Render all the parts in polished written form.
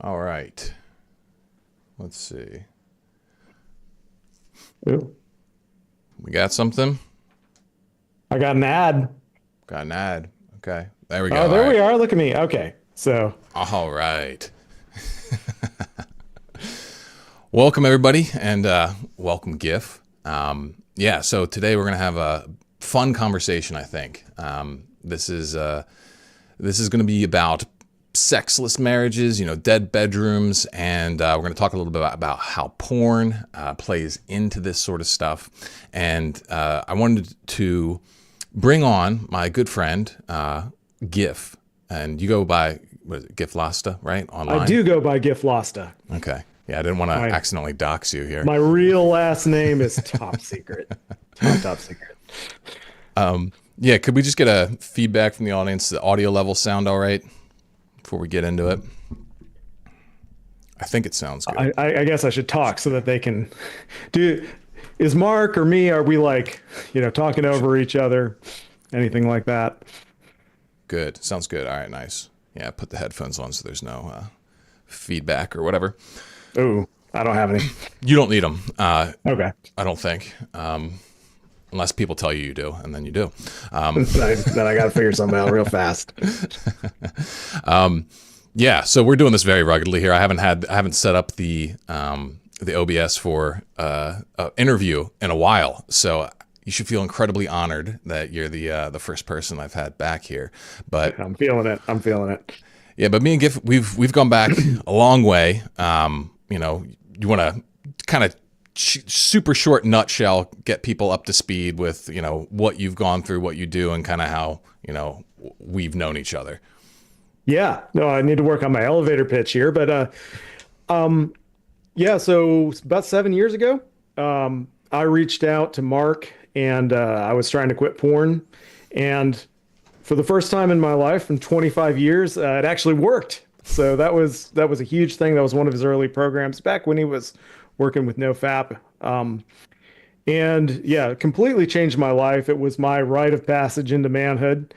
All right. Let's see. Ooh, We got something? I got an ad. Got an ad. Okay. There we go. Oh, All there right. we are. Look at me. Okay. So, All right. Welcome, everybody, and welcome, Giff. Yeah, so today we're going to have a fun conversation, I think. This is going to be about sexless marriages, dead bedrooms, and we're going to talk a little bit about how porn plays into this sort of stuff. And I wanted to bring on my good friend, Giff, and you go by what is it, Giff Lasta, right? I Online. do go by Giff Lasta. Okay. Yeah, I didn't want to My accidentally dox you here. my real last name is top secret. Top secret. Yeah, could we just get a feedback from the audience? The audio level sound all right before we get into it? I think it sounds good. I guess I should talk so that they can do. Is Mark or me, are we like, talking over each other? Anything like that? Good. Sounds good. All right, nice. Yeah, put the headphones on so there's no feedback or whatever. Oh, I don't have any. You don't need them, Okay. I don't think, unless people tell you you do, and then you do. Then I got to figure something out real fast. Yeah, so we're doing this very ruggedly here. I haven't set up the OBS for an interview in a while, so you should feel incredibly honored that you're the first person I've had back here. But I'm feeling it. I'm feeling it. yeah, but me and Giff, we've gone back a long way. You want to kind of super short nutshell get people up to speed with what you've gone through, what you do, and kind of how we've known each other. Yeah. No, I need to work on my elevator pitch here, but yeah, so about 7 years ago, I reached out to Mark and I was trying to quit porn. And for the first time in my life in 25 years, it actually worked. So that was a huge thing. That was one of his early programs back when he was working with NoFap. And yeah, it completely changed my life. It was my rite of passage into manhood.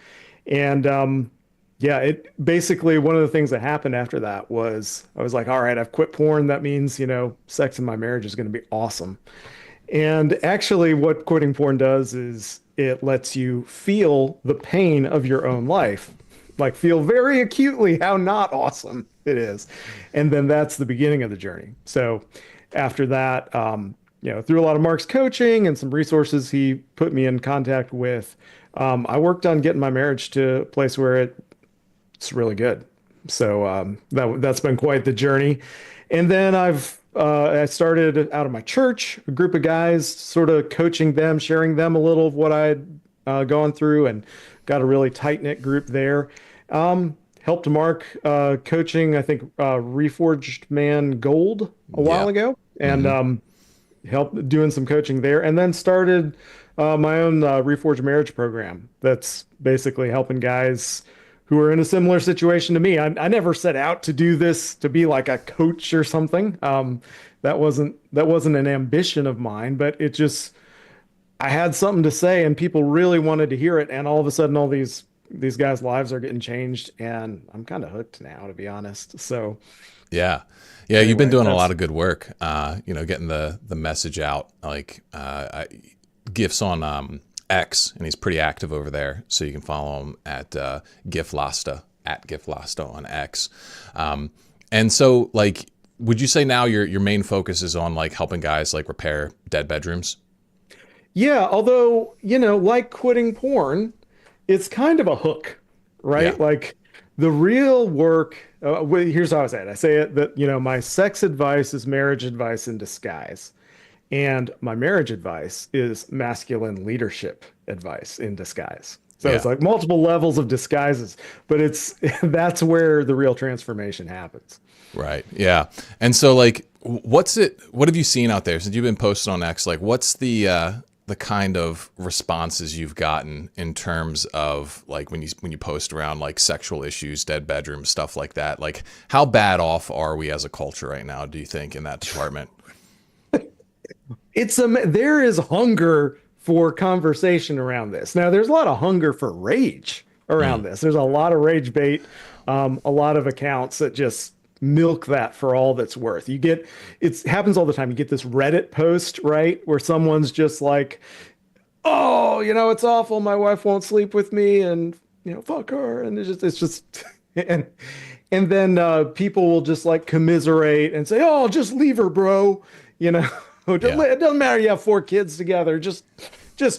And yeah, it basically one of the things that happened after that was I was like, all right, I've quit porn. That means, sex in my marriage is going to be awesome. And actually, what quitting porn does is it lets you feel the pain of your own life, like feel very acutely how not awesome it is. And then that's the beginning of the journey. So after that, through a lot of Mark's coaching and some resources he put me in contact with, I worked on getting my marriage to a place where it's really good. So that's been quite the journey. And then I started out of my church, a group of guys, sort of coaching them, sharing them a little of what I'd gone through, and got a really tight knit group there. Helped Mark coaching, I think, Reforged Man Gold a while Yeah. ago, and Hmm. helped doing some coaching there, and then started my own Reforged Marriage program. That's basically helping guys who are in a similar situation to me. I never set out to do this to be like a coach or something. That wasn't an ambition of mine, but it just I had something to say and people really wanted to hear it. And all of a sudden, all these guys' lives are getting changed, and I'm kind of hooked now, to be honest. So Yeah. Yeah, you've been anyway, doing a lot that's of good work, getting the message out. Like, Giff's on X, and he's pretty active over there. So you can follow him at Giff Lasta, at Giff Lasta on X. And so, like, would you say now your main focus is on like helping guys like repair dead bedrooms? yeah. Although like quitting porn, it's kind of a hook, Yeah. right? Like the real work. Here's how I say it. I say it that my sex advice is marriage advice in disguise. And my marriage advice is masculine leadership advice in disguise. So it's Yeah. like multiple levels of disguises, but it's that's where the real transformation happens. Right. Yeah. And so like what have you seen out there since you've been posting on X? Like what's the kind of responses you've gotten in terms of like when you post around like sexual issues, dead bedrooms, stuff like that? Like how bad off are we as a culture right now, do you think, in that department? There is hunger for conversation around this. Now, there's a lot of hunger for rage around Mm. this. There's a lot of rage bait, a lot of accounts that just milk that for all that's worth. It happens all the time. You get this Reddit post, right, where someone's just like, oh, it's awful. My wife won't sleep with me, and fuck her. And it's just, and then people will just like commiserate and say, oh, just leave her, bro. You know, it Yeah. doesn't matter. You have 4 kids together. Just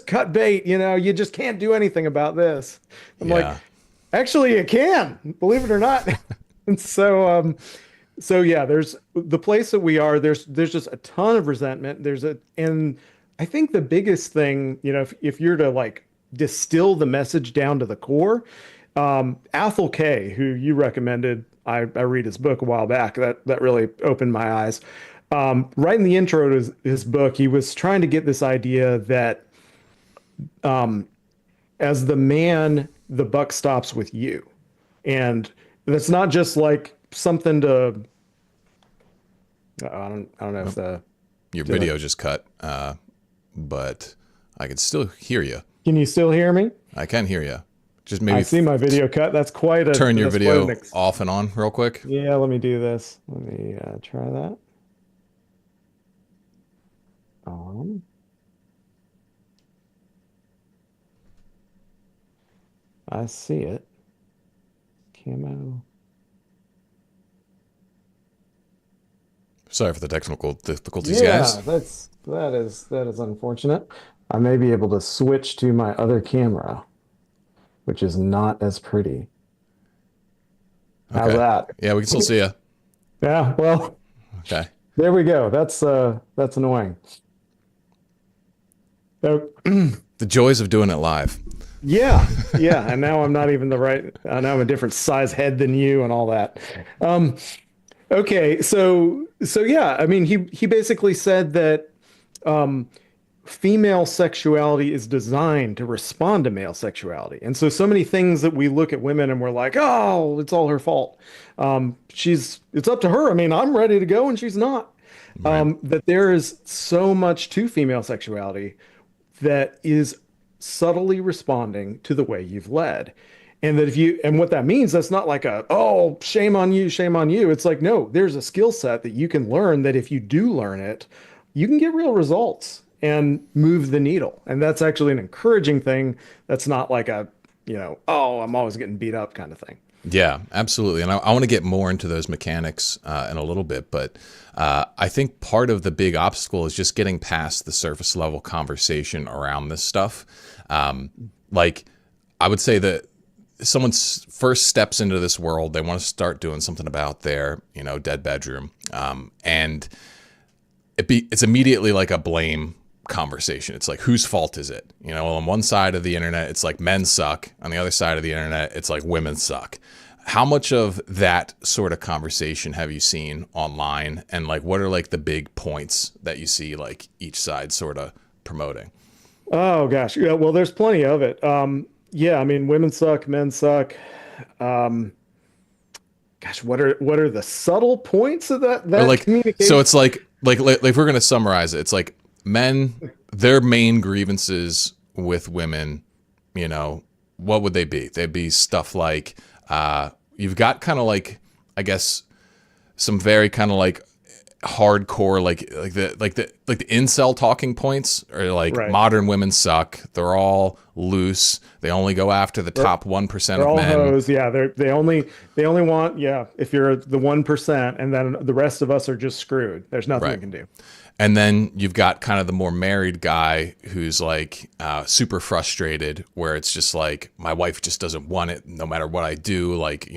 cut bait. You just can't do anything about this. I'm like, Yeah. actually, you can, believe it or not. And so yeah, there's the place that we are. There's just a ton of resentment. And I think the biggest thing, if you're to like distill the message down to the core, Athol Kay, who you recommended, I read his book a while back. That really opened my eyes. Right in the intro to his book, he was trying to get this idea that as the man, the buck stops with you, and that's not just like something to. I don't know if the. Your video just cut, but I can still hear you. Can you still hear me? I can hear you. Just I maybe see my video cut. That's quite a. turn your that's quite video off and on real quick. Yeah, let me do this. Let me try that. I see it. Camo. Sorry for the technical difficulties, Yeah, guys. that is unfortunate. I may be able to switch to my other camera, which is not as pretty. How's Okay. that? Yeah, we can still see you. Yeah, well, Okay. there we go. That's annoying. So, The joys of doing it live. yeah, yeah, and now I'm not even the right. Now I'm a different size head than you and all that. Okay, so yeah, I mean, he basically said that female sexuality is designed to respond to male sexuality, and so many things that we look at women and we're like, oh, it's all her fault. It's up to her. I mean, I'm ready to go and she's not. Right. That there is so much to female sexuality that is subtly responding to the way you've led. And that and what that means, that's not like oh, shame on you, shame on you. It's like, no, there's a skill set that you can learn that if you do learn it, you can get real results and move the needle. And that's actually an encouraging thing. That's not like oh, I'm always getting beat up kind of thing. Yeah, absolutely. And I want to get more into those mechanics in a little bit, but I think part of the big obstacle is just getting past the surface level conversation around this stuff. Like, I would say that someone first steps into this world, they want to start doing something about their, dead bedroom. And it's immediately like a blame conversation. It's like, whose fault is it? Well, on one side of the internet, it's like men suck. On the other side of the internet, it's like women suck. How much of that sort of conversation have you seen online? And like, what are like the big points that you see like each side sort of promoting? Oh gosh. Yeah, well, there's plenty of it. Yeah, I mean, women suck, men suck. Gosh, what are the subtle points of that Or like, communication? so it's like if we're going to summarize it, it's like men, their main grievances with women, what would they be? They'd be stuff like, you've got kind of like, I guess, some very kind of like hardcore, like the incel talking points, or like Right. modern women suck. They're all loose. They only go after the top 1% They're of all men. hoes. Yeah, they only want, yeah, if you're the 1%, and then the rest of us are just screwed. There's nothing we Right. can do. And then you've got kind of the more married guy who's like super frustrated, where it's just like, my wife just doesn't want it no matter what I do. Like,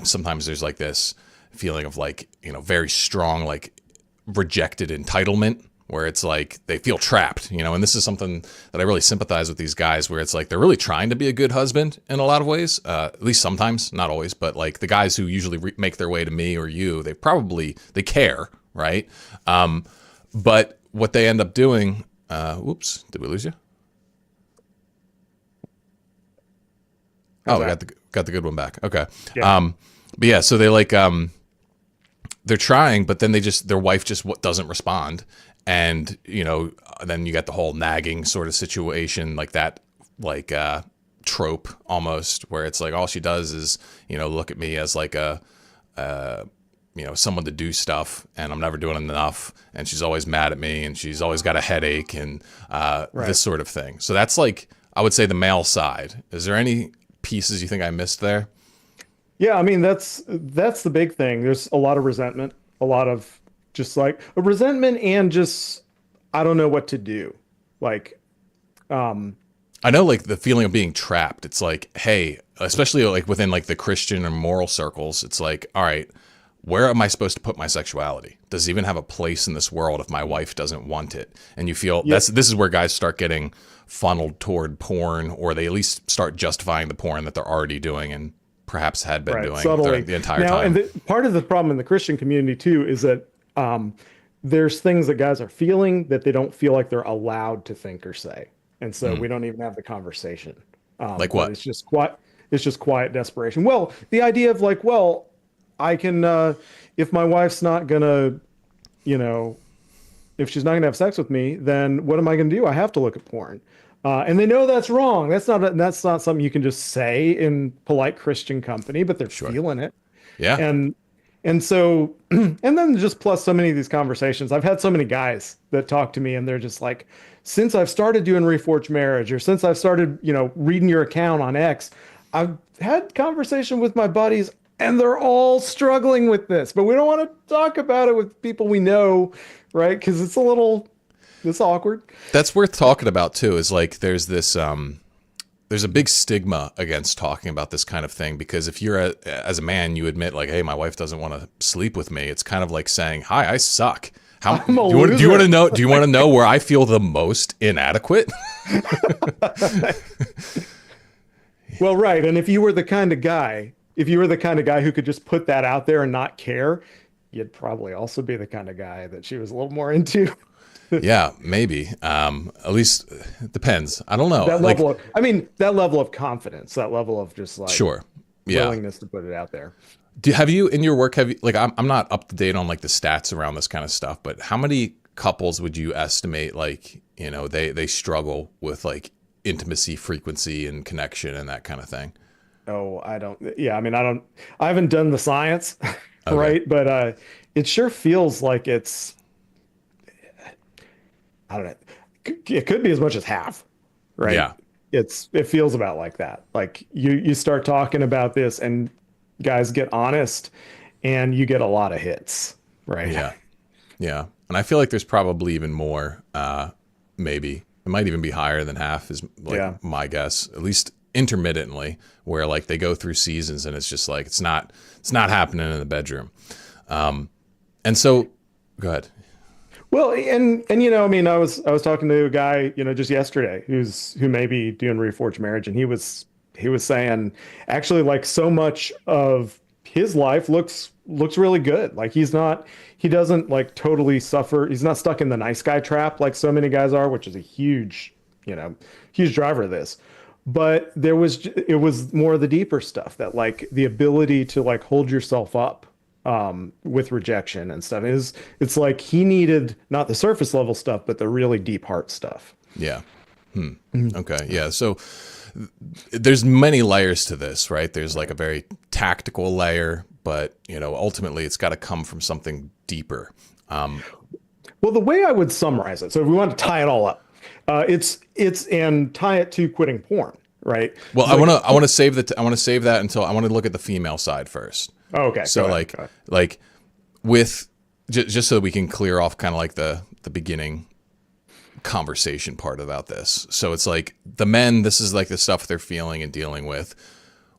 sometimes there's like this feeling of like, very strong, like rejected entitlement, where it's like they feel trapped, and this is something that I really sympathize with these guys, where it's like they're really trying to be a good husband in a lot of ways, at least sometimes, not always, but like the guys who usually make their way to me or you, they care, right? But what they end up doing, whoops, did we lose you? Oh, we got the good one back. Okay. Yeah. But yeah, so they like, they're trying, but then their wife just doesn't respond. And, then you got the whole nagging sort of situation, like that, like, trope almost, where it's like, all she does is, look at me as like someone to do stuff, and I'm never doing enough, and she's always mad at me, and she's always got a headache, and this sort of thing. So that's like, I would say, the male side. Is there any pieces you think I missed there? Yeah, I mean that's the big thing. There's a lot of resentment, a lot of just like a resentment and just I don't know what to do. Like I know, like, the feeling of being trapped. It's like, hey, especially like within like the Christian or moral circles, it's like, all right, where am I supposed to put my sexuality? Does it even have a place in this world if my wife doesn't want it? And you feel this is where guys start getting funneled toward porn, or they at least start justifying the porn that they're already doing and perhaps had been doing the entire time. And part of the problem in the Christian community too is that there's things that guys are feeling that they don't feel like they're allowed to think or say, and so we don't even have the conversation. Like what? It's just quiet. It's just quiet desperation. Well, the idea of like, well, I can if my wife's not gonna, if she's not gonna have sex with me, then what am I gonna do? I have to look at porn. And they know that's wrong. That's not something you can just say in polite Christian company, but they're feeling it. Yeah. And so, and then just plus so many of these conversations, I've had so many guys that talk to me and they're just like, since I've started doing Reforged Marriage, or since I've started, reading your account on X, I've had conversation with my buddies and they're all struggling with this, but we don't want to talk about it with people we know, right? Because it's awkward. That's worth talking about too, is like there's a big stigma against talking about this kind of thing, because if you're as a man, you admit like, hey, my wife doesn't want to sleep with me. It's kind of like saying, hi, I suck. Do you want to know where I feel the most inadequate? Well, right. And if you were the kind of guy who could just put that out there and not care, you'd probably also be the kind of guy that she was a little more into. Yeah, maybe. At least it depends. I don't know. That level of confidence, that level of just like willingness to put it out there. Have you in your work, like, I'm not up to date on like the stats around this kind of stuff, but how many couples would you estimate, like, they struggle with like intimacy, frequency, and connection and that kind of thing? Oh, I haven't done the science, right? But it sure feels like it's, I don't know. It could be as much as half, right? Yeah. It feels about like that. Like you start talking about this and guys get honest and you get a lot of hits, right? Yeah. Yeah. And I feel like there's probably even more, maybe it might even be higher than half is like my guess, at least intermittently, where like they go through seasons and it's just like, it's not happening in the bedroom. And so go ahead. Well, and I was talking to a guy, just yesterday who may be doing Reforged Marriage, and he was saying actually like so much of his life looks really good. Like he doesn't like totally suffer. He's not stuck in the nice guy trap like so many guys are, which is a huge driver of this. But it was more of the deeper stuff, that like the ability to like hold yourself up with rejection and stuff. It's like he needed not the surface level stuff, but the really deep heart stuff. Yeah. Okay. Yeah. So there's many layers to this, right? There's like a very tactical layer, but ultimately it's got to come from something deeper. Well, the way I would summarize it, so if we want to tie it all up, it's and tie it to quitting porn, right? Well, I want to save that until I want to look at the female side first. Oh, okay. So like with just so that we can clear off kind of like the beginning conversation part about this. So it's like the men, this is like the stuff they're feeling and dealing with.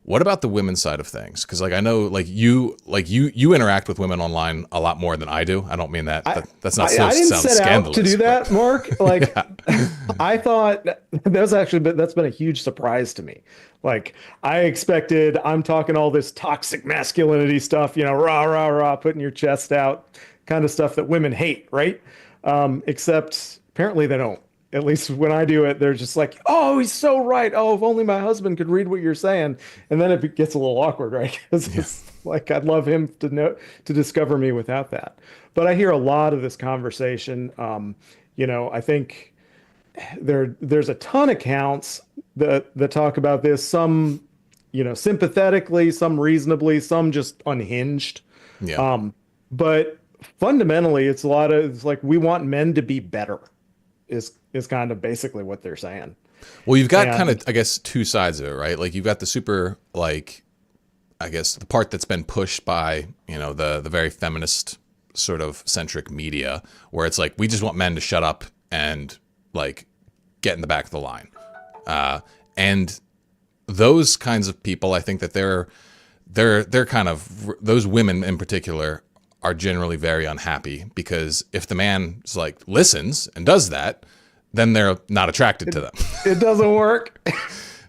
What about the women's side of things? Because like I know like you interact with women online a lot more than I do. I don't mean that. That's not supposed to sound scandalous. I didn't set out to do that, Mark. Like I thought that's been a huge surprise to me. Like I expected, I'm talking all this toxic masculinity stuff, rah, rah, rah, putting your chest out kind of stuff that women hate, right? Except apparently they don't. At least when I do it, they're just like, oh, he's so right. Oh, if only my husband could read what you're saying. And then it gets a little awkward, right? Because it's like, I'd love him to discover me without that. But I hear a lot of this conversation. I think there's a ton of accounts that talk about this, some, sympathetically, some reasonably, some just unhinged. Yeah. But fundamentally, it's like we want men to be better is kind of basically what they're saying. Well, you've got kind of, And I guess, two sides of it, right? Like you've got the super, like, I guess the part that's been pushed by, the very feminist sort of centric media, where it's like we just want men to shut up and like get in the back of the line. And those kinds of people, I think that they're kind of, those women in particular are generally very unhappy, because if the man is like listens and does that, then they're not attracted to them. it doesn't work.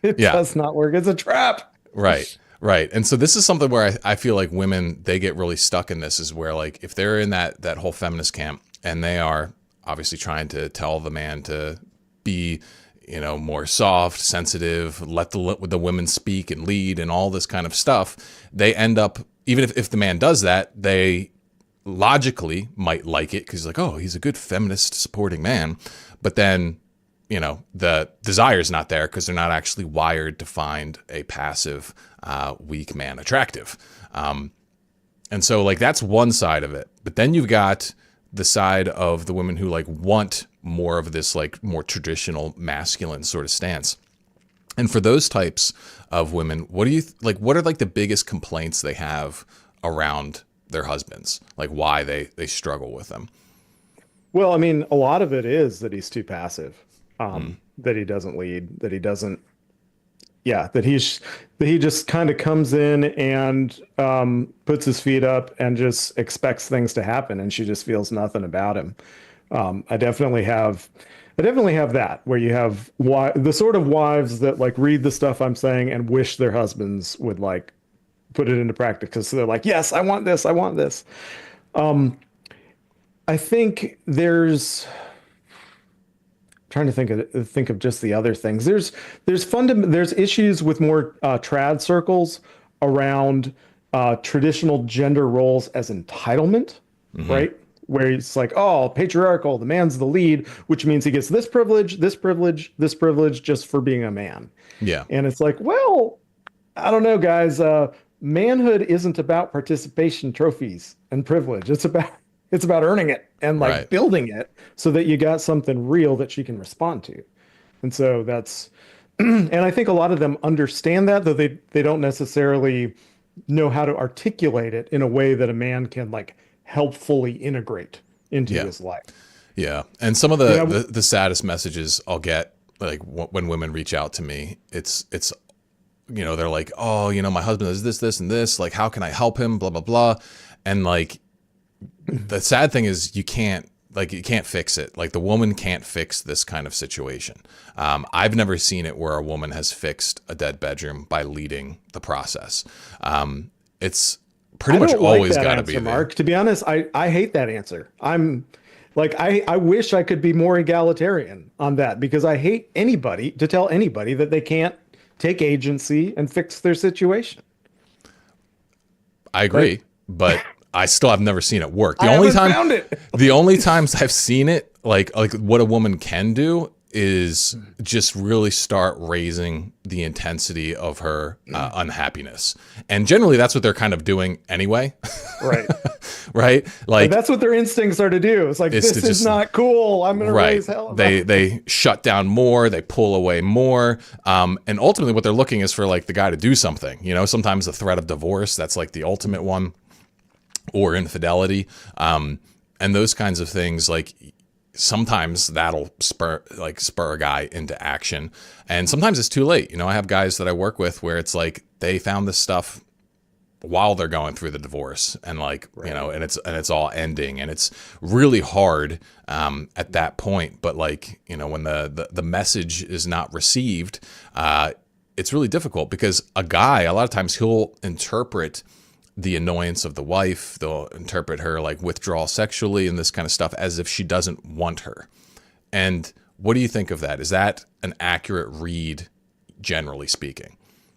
It Yeah. does not work. It's a trap. Right. Right. And so this is something where I feel like women, they get really stuck in this, is where like if they're in that whole feminist camp and they are obviously trying to tell the man to be, more soft, sensitive, let the women speak and lead and all this kind of stuff, they end up, even if the man does that, they logically might like it because like, oh, he's a good feminist supporting man. But then, the desire is not there because they're not actually wired to find a passive, weak man attractive. And so like that's one side of it. But then you've got the side of the women who like want more of this like more traditional masculine sort of stance. And for those types of women, what do you like? What are like the biggest complaints they have around their husbands? Like why they struggle with them? Well, I mean, a lot of it is that he's too passive, that he doesn't lead, that he doesn't, yeah, that he just kind of comes in and puts his feet up and just expects things to happen, and she just feels nothing about him. I definitely have, I definitely have that where you have the sort of wives that like read the stuff I'm saying and wish their husbands would like put it into practice because they're like, yes, I want this, I want this. I think there's trying to think of just the other things. There's issues with more trad circles around traditional gender roles as entitlement, right? Where it's like, oh, patriarchal, the man's the lead, which means he gets this privilege, this privilege, this privilege just for being a man. Yeah. And it's like, well, I don't know, guys. Manhood isn't about participation trophies and privilege. It's about earning it and like Right. building it so that you got something real that she can respond to. And so that's and I think a lot of them understand that, though they don't necessarily know how to articulate it in a way that a man can like helpfully integrate into Yeah. his life. Yeah. And some of You the saddest messages I'll get, like when women reach out to me, it's they're like, oh, my husband does this, and this, like, how can I help him? Blah, blah, blah. And like, the sad thing is you can't fix it. Like the woman can't fix this kind of situation. I've never seen it where a woman has fixed a dead bedroom by leading the process. It's pretty I much don't like always that got to be answer, there. Mark. To be honest, I hate that answer. I'm like I wish I could be more egalitarian on that because I hate anybody to tell anybody that they can't take agency and fix their situation. I agree, but I still have never seen it work. I haven't found it. The only times I've seen it, like what a woman can do is just really start raising the intensity of her unhappiness. And generally that's what they're kind of doing anyway. Right. Right? Like That's what their instincts are to do. It's like, It's this to is just- not cool. I'm going to right. raise hell. They shut down more, they pull away more. And ultimately what they're looking is for like the guy to do something. Sometimes the threat of divorce, that's like the ultimate one, or infidelity. And those kinds of things, like sometimes that'll spur a guy into action. And sometimes it's too late. I have guys that I work with where it's like they found this stuff while they're going through the divorce, and like, and it's all ending, and it's really hard at that point. But like, when the message is not received, it's really difficult because a guy, a lot of times he'll interpret the annoyance of the wife, they'll interpret her like withdrawal sexually and this kind of stuff as if she doesn't want her. And what do you think of that? Is that an accurate read, generally speaking?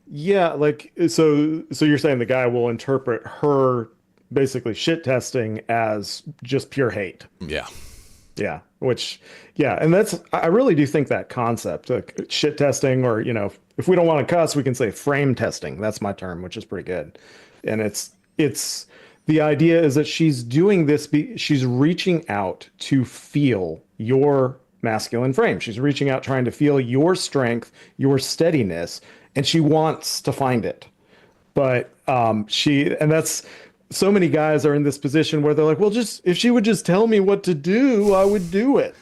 Yeah, like so you're saying the guy will interpret her basically shit testing as just pure hate. Yeah. Yeah, and I really do think that concept, like shit testing, or if we don't want to cuss, we can say frame testing. That's my term, which is pretty good. And it's The idea is that she's doing this, she's reaching out to feel your masculine frame. She's reaching out, trying to feel your strength, your steadiness, and she wants to find it. But and that's so many guys are in this position where they're like, well, just if she would just tell me what to do, I would do it.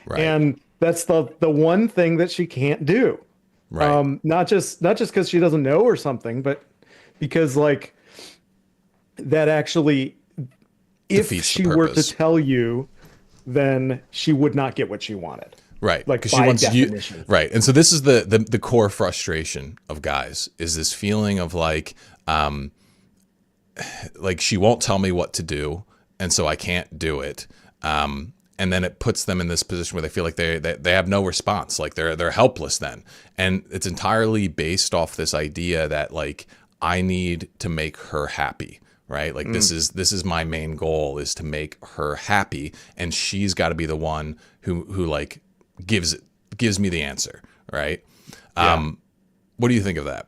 Right. And that's the one thing that she can't do. Right. Not just because she doesn't know or something, but because like that actually, if Defeats the she were to purpose. tell you, then she would not get what she wanted. Right. Like Because she by wants you. definition. Right. And so this is the core frustration of guys is this feeling of like she won't tell me what to do, and so I can't do it. And then it puts them in this position where they feel like they have no response, like they're helpless then. And it's entirely based off this idea that like I need to make her happy, right? Like this is my main goal is to make her happy, and she's got to be the one who like gives me the answer, right? Yeah. What do you think of that?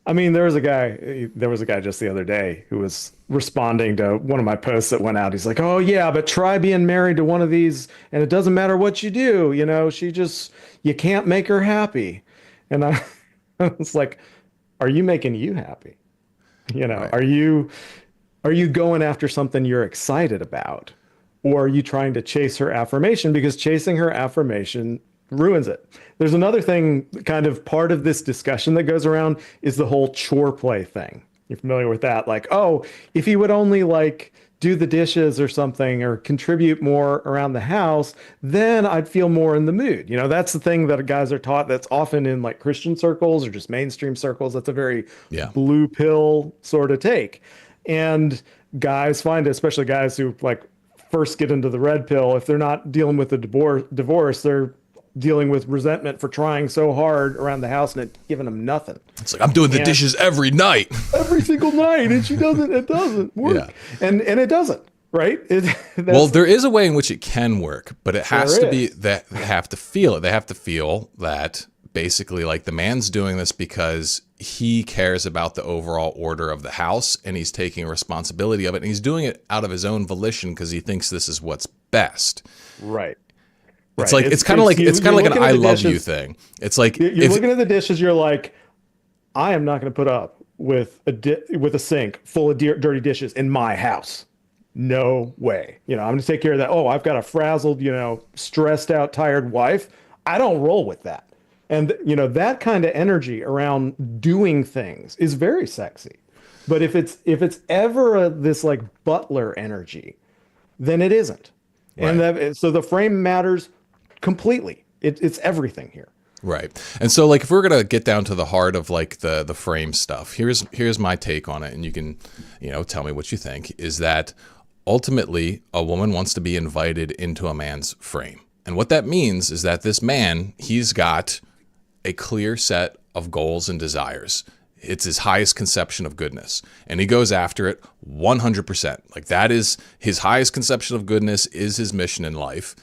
I mean, there was a guy just the other day who was responding to one of my posts that went out. He's like, "Oh yeah, but try being married to one of these and it doesn't matter what you do, you can't make her happy." And I, I was like, "Are you making you happy? Right. Are you going after something you're excited about? Or are you trying to chase her affirmation? Because chasing her affirmation ruins it." There's another thing, kind of part of this discussion that goes around is the whole chore play thing. You're familiar with that? Like, oh, if he would only like do the dishes or something or contribute more around the house, then I'd feel more in the mood. That's the thing that guys are taught that's often in like Christian circles or just mainstream circles. That's a very Yeah. blue pill sort of take. And guys find it, especially guys who like first get into the red pill, if they're not dealing with a divorce, they're dealing with resentment for trying so hard around the house and it giving them nothing. It's like I'm doing the And dishes every night. every single night, and it doesn't work. Yeah. And it doesn't, right? Well, there is a way in which it can work, but it has There to be is. that they have to feel it. They have to feel that basically like the man's doing this because he cares about the overall order of the house and he's taking responsibility of it and he's doing it out of his own volition because he thinks this is what's best. Right. It's Right. like it's kind of like you're an looking at I the love you dishes- thing. It's like You're if looking at the dishes, you're like, I am not going to put up with with a sink full of dirty dishes in my house. No way. I'm going to take care of that. Oh, I've got a frazzled, stressed out, tired wife. I don't roll with that. And that kind of energy around doing things is very sexy. But if it's ever this like butler energy, then it isn't. And right. so the frame matters completely. It's everything here. Right. And so like if we're going to get down to the heart of like the frame stuff, here's my take on it and you can, tell me what you think is that ultimately a woman wants to be invited into a man's frame. And what that means is that this man, he's got a clear set of goals and desires. It's his highest conception of goodness. And he goes after it 100%. Like that is his highest conception of goodness is his mission in life.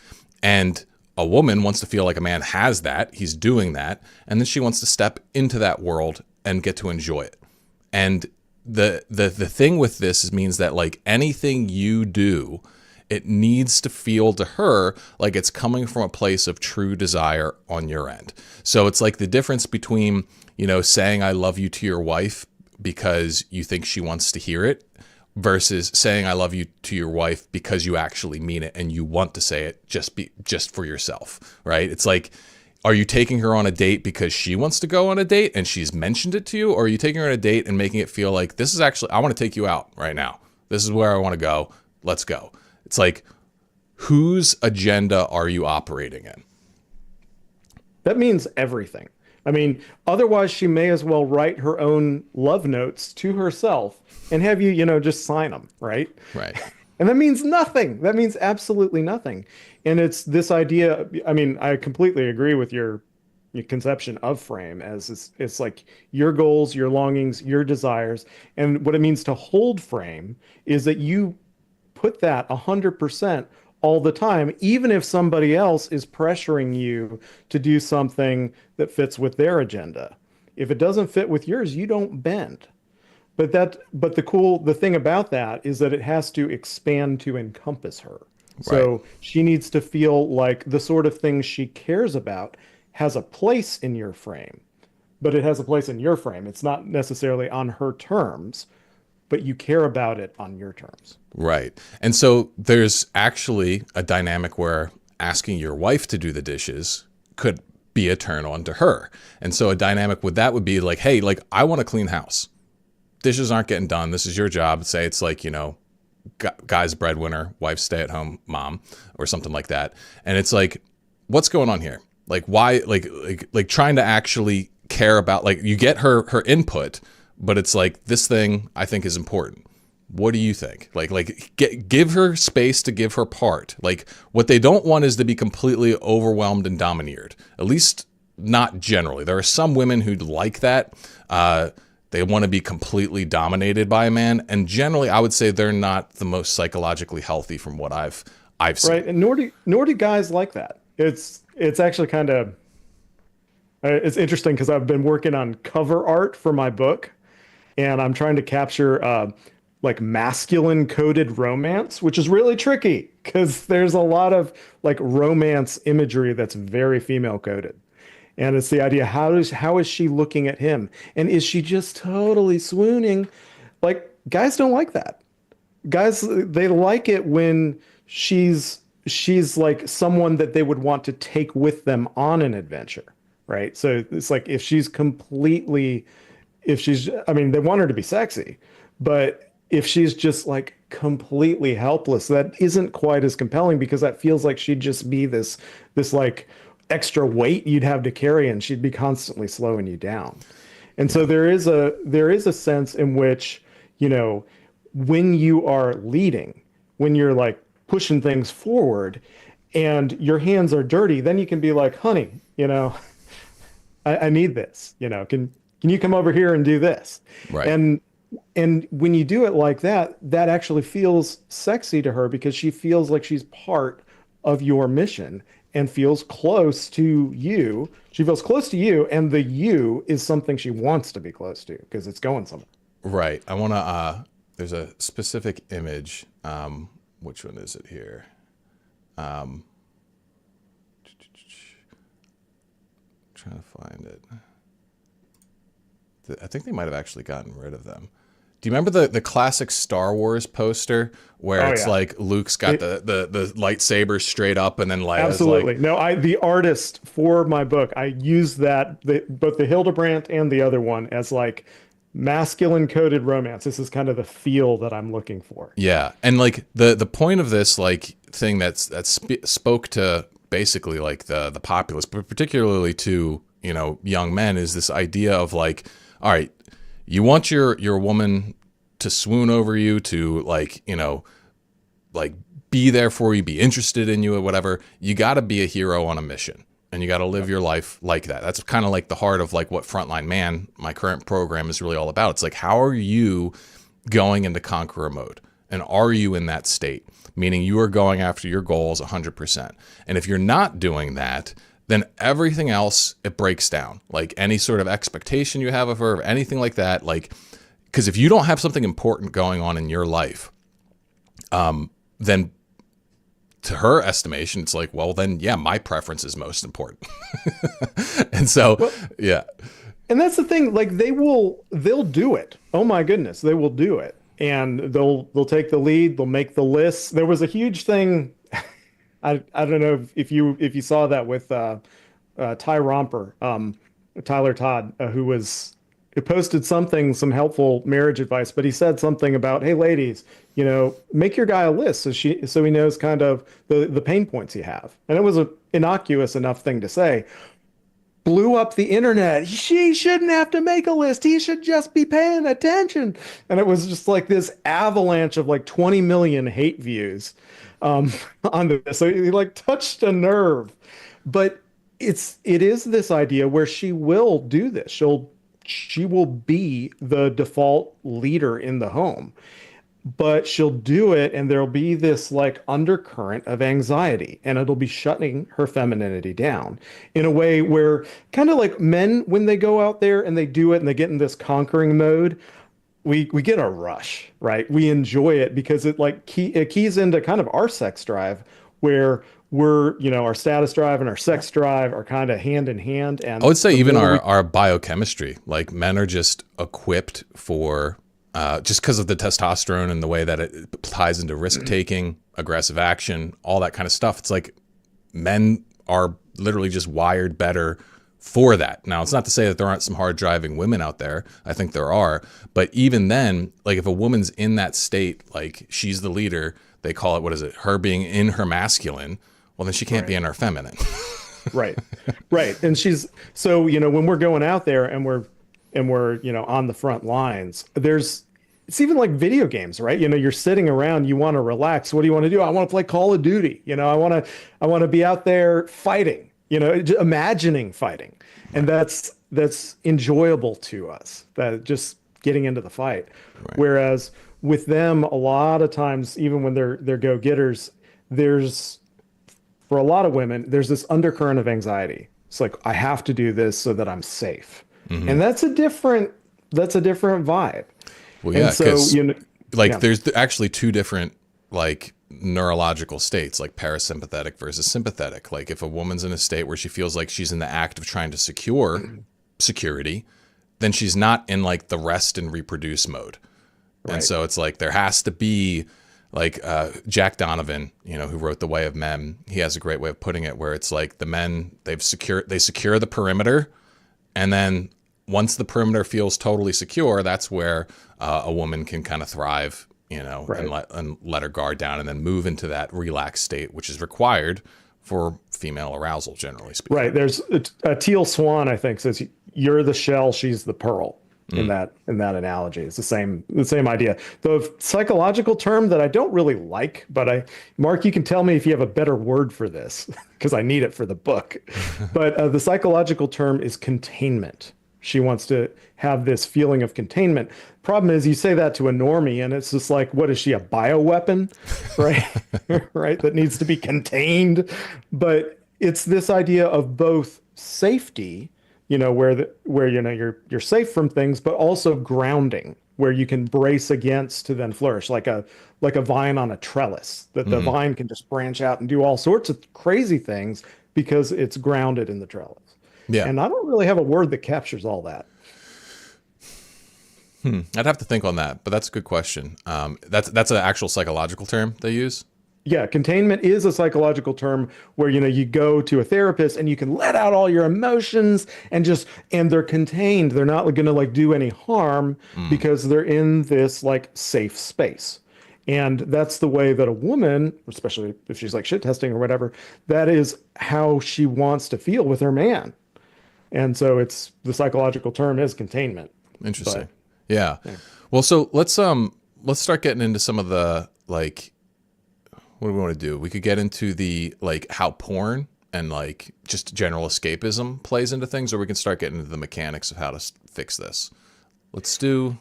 And a woman wants to feel like a man has that. He's doing that. And then she wants to step into that world and get to enjoy it. And the thing with this means that like anything you do, it needs to feel to her like it's coming from a place of true desire on your end. So it's like the difference between, saying I love you to your wife because you think she wants to hear it versus saying I love you to your wife because you actually mean it and you want to say it just for yourself, right? It's like, are you taking her on a date because she wants to go on a date and she's mentioned it to you? Or are you taking her on a date and making it feel like this is actually, I want to take you out right now. This is where I want to go. Let's go. It's like, whose agenda are you operating in? That means everything. I mean, otherwise she may as well write her own love notes to herself and have you, just sign them, right? Right. And that means nothing. That means absolutely nothing. And it's this idea. I mean, I completely agree with your conception of frame as it's like your goals, your longings, your desires. And what it means to hold frame is that you put that 100% all the time, even if somebody else is pressuring you to do something that fits with their agenda. If it doesn't fit with yours, you don't bend. but the thing about that is that it has to expand to encompass her. Right. So she needs to feel like the sort of things she cares about has a place in your frame, but it has a place in your frame. It's not necessarily on her terms, but you care about it on your terms. Right. And so there's actually a dynamic where asking your wife to do the dishes could be a turn on to her. And so a dynamic with that would be like, hey, like I want a clean house. Dishes aren't getting done. This is your job. Say it's like, guy's breadwinner, wife's stay-at-home mom or something like that. And it's like, what's going on here? Like why like trying to actually care about, like, you get her input, but it's like, this thing I think is important. What do you think? Give her space to give her part. Like, what they don't want is to be completely overwhelmed and domineered. At least not generally. There are some women who like that. They want to be completely dominated by a man, and generally, I would say they're not the most psychologically healthy from what I've seen. Right. And nor do guys like that. It's actually kind of it's interesting because I've been working on cover art for my book, and I'm trying to capture like masculine coded romance, which is really tricky because there's a lot of like romance imagery that's very female coded. And it's the idea, how is she looking at him? And is she just totally swooning? Like, guys don't like that. Guys, they like it when she's like someone that they would want to take with them on an adventure, right? So it's like if she's, I mean, they want her to be sexy, but if she's just like completely helpless, that isn't quite as compelling because that feels like she'd just be this like extra weight you'd have to carry, and she'd be constantly slowing you down. And so there is a sense in which, when you are leading, when you're like pushing things forward and your hands are dirty, then you can be like, honey, I need this, can you come over here and do this? Right. And when you do it like that, that actually feels sexy to her because she feels like she's part of your mission and feels close to you. She feels close to you, and the you is something she wants to be close to because it's going somewhere. Right. I want to, there's a specific image. Which one is it here? Trying to find it. I think they might have actually gotten rid of them. Do you remember the classic Star Wars poster where it's like Luke's got the lightsaber straight up and then Leia's absolutely. like... No, the artist for my book, I used that, both the Hildebrandt and the other one, as like masculine coded romance. This is kind of the feel that I'm looking for. Yeah. And like the point of this like thing that spoke to basically like the populace, but particularly to, young men, is this idea of like, all right, you want your woman to swoon over you, to like, like be there for you, be interested in you or whatever. You got to be a hero on a mission, and you got to live your life like that. That's kind of like the heart of like what Frontline Man, my current program, is really all about. It's like, how are you going into conqueror mode? And are you in that state? Meaning you are going after your goals 100%. And if you're not doing that, then everything else, it breaks down. Like any sort of expectation you have of her, or anything like that. Like, because if you don't have something important going on in your life, then to her estimation, it's like, well, then, yeah, my preference is most important. And so, well, yeah. And that's the thing, like they'll do it. Oh my goodness, they will do it. And they'll take the lead, they'll make the lists. There was a huge thing. I don't know if you saw that with Ty Romper, Tyler Todd, who posted some helpful marriage advice, but he said something about, hey ladies, make your guy a list so he knows kind of the pain points you have. And it was an innocuous enough thing to say. Blew up the internet. She shouldn't have to make a list. He should just be paying attention. And it was just like this avalanche of like 20 million hate views on this. So he like touched a nerve. But it is this idea where she will do this. She will be the default leader in the home. But she'll do it, and there'll be this like undercurrent of anxiety, and it'll be shutting her femininity down in a way where, kind of like men, when they go out there and they do it and they get in this conquering mode, we get a rush, right? We enjoy it because it keys into kind of our sex drive where our status drive and our sex drive are kind of hand in hand. I And would say the even more we, our biochemistry, like men are just equipped for just because of the testosterone and the way that it ties into risk taking, aggressive action, all that kind of stuff. It's like men are literally just wired better for that. Now, it's not to say that there aren't some hard driving women out there. I think there are. But even then, like if a woman's in that state, like she's the leader, they call it, what is it? Her being in her masculine. Well, then she can't be right, in her feminine. right, right. And so, when we're going out there and we're on the front lines, it's even like video games, right? You're sitting around, you want to relax. What do you want to do? I want to play Call of Duty. I want to be out there fighting, imagining fighting. And that's enjoyable to us, that just getting into the fight. Right. Whereas with them, a lot of times, even when they're go-getters, there's for a lot of women, there's this undercurrent of anxiety. It's like, I have to do this so that I'm safe. And that's a different vibe. Well, And yeah, so, because like yeah, there's actually two different like neurological states, like parasympathetic versus sympathetic. Like if a woman's in a state where she feels like she's in the act of trying to secure security, then she's not in like the rest and reproduce mode. And right. so it's like there has to be like Jack Donovan, who wrote The Way of Men. He has a great way of putting it where it's like the men they secure the perimeter, and then once the perimeter feels totally secure, that's where a woman can kind of thrive, Right. and let her guard down and then move into that relaxed state, which is required for female arousal, generally speaking. Right. There's a teal swan, I think, says you're the shell, she's the pearl in that analogy. It's the same idea. The psychological term that I don't really like, but Mark, you can tell me if you have a better word for this because I need it for the book. But the psychological term is containment. She wants to have this feeling of containment. Problem is, you say that to a normie, and it's just like, what is she, a bioweapon, right? Right, that needs to be contained. But it's this idea of both safety, where you're safe from things, but also grounding, where you can brace against to then flourish, like a vine on a trellis. That the vine can just branch out and do all sorts of crazy things because it's grounded in the trellis. Yeah. And I don't really have a word that captures all that. I'd have to think on that, but that's a good question. That's an actual psychological term they use. Yeah, containment is a psychological term where you go to a therapist and you can let out all your emotions and they're contained. They're not going to like do any harm because they're in this like safe space. And that's the way that a woman, especially if she's like shit testing or whatever, that is how she wants to feel with her man. And so it's the psychological term is containment. Interesting. But Yeah. Well, so let's start getting into some of the like what do we want to do? We could get into the like how porn and like just general escapism plays into things, or we can start getting into the mechanics of how to fix this. Let's do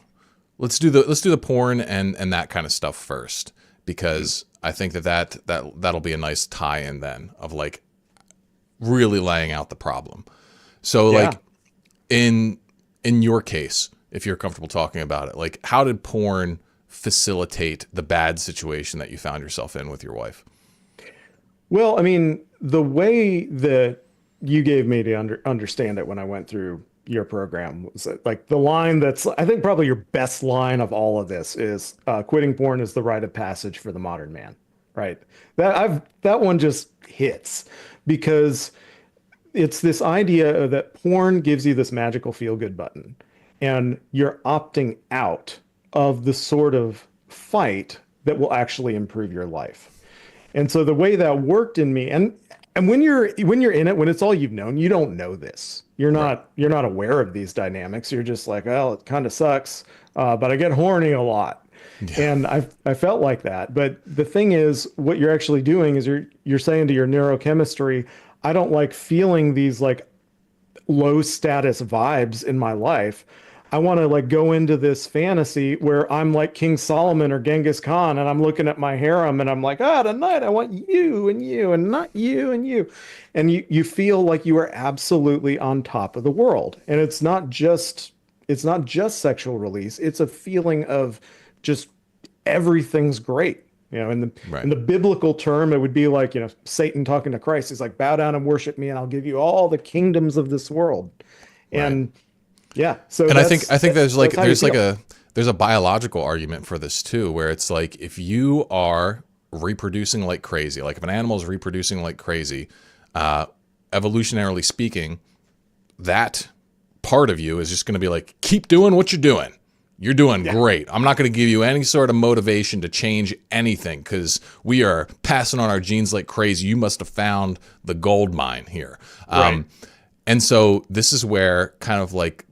the porn and that kind of stuff first, because I think that'll be a nice tie-in then of like really laying out the problem. So yeah. like in your case, if you're comfortable talking about it, like how did porn facilitate the bad situation that you found yourself in with your wife? Well, I mean, the way that you gave me to understand it when I went through your program was that, like the line that's I think probably your best line of all of this is quitting porn is the rite of passage for the modern man, right? That one just hits because it's this idea that porn gives you this magical feel good button and you're opting out of the sort of fight that will actually improve your life. And so the way that worked in me, and when you're in it, when it's all you've known, you don't know this. Right. You're not aware of these dynamics. You're just like, well, it kind of sucks, but I get horny a lot, Yeah. and I felt like that. But the thing is, what you're actually doing is you're saying to your neurochemistry, I don't like feeling these like low status vibes in my life. I want to like go into this fantasy where I'm like King Solomon or Genghis Khan and I'm looking at my harem and I'm like, tonight I want you and you and not you and you. And you feel like you are absolutely on top of the world. And it's not just not just sexual release. It's a feeling of just everything's great. In the Right. biblical term, it would be like, Satan talking to Christ. He's like, bow down and worship me, and I'll give you all the kingdoms of this world. Right. And yeah, so And I think that's how you feel. there's a biological argument for this too, where it's like if you are reproducing like crazy, like if an animal is reproducing like crazy, evolutionarily speaking, that part of you is just going to be like, keep doing what you're doing. You're doing Yeah. great. I'm not going to give you any sort of motivation to change anything because we are passing on our genes like crazy. You must have found the gold mine here. Right. And so this is where kind of like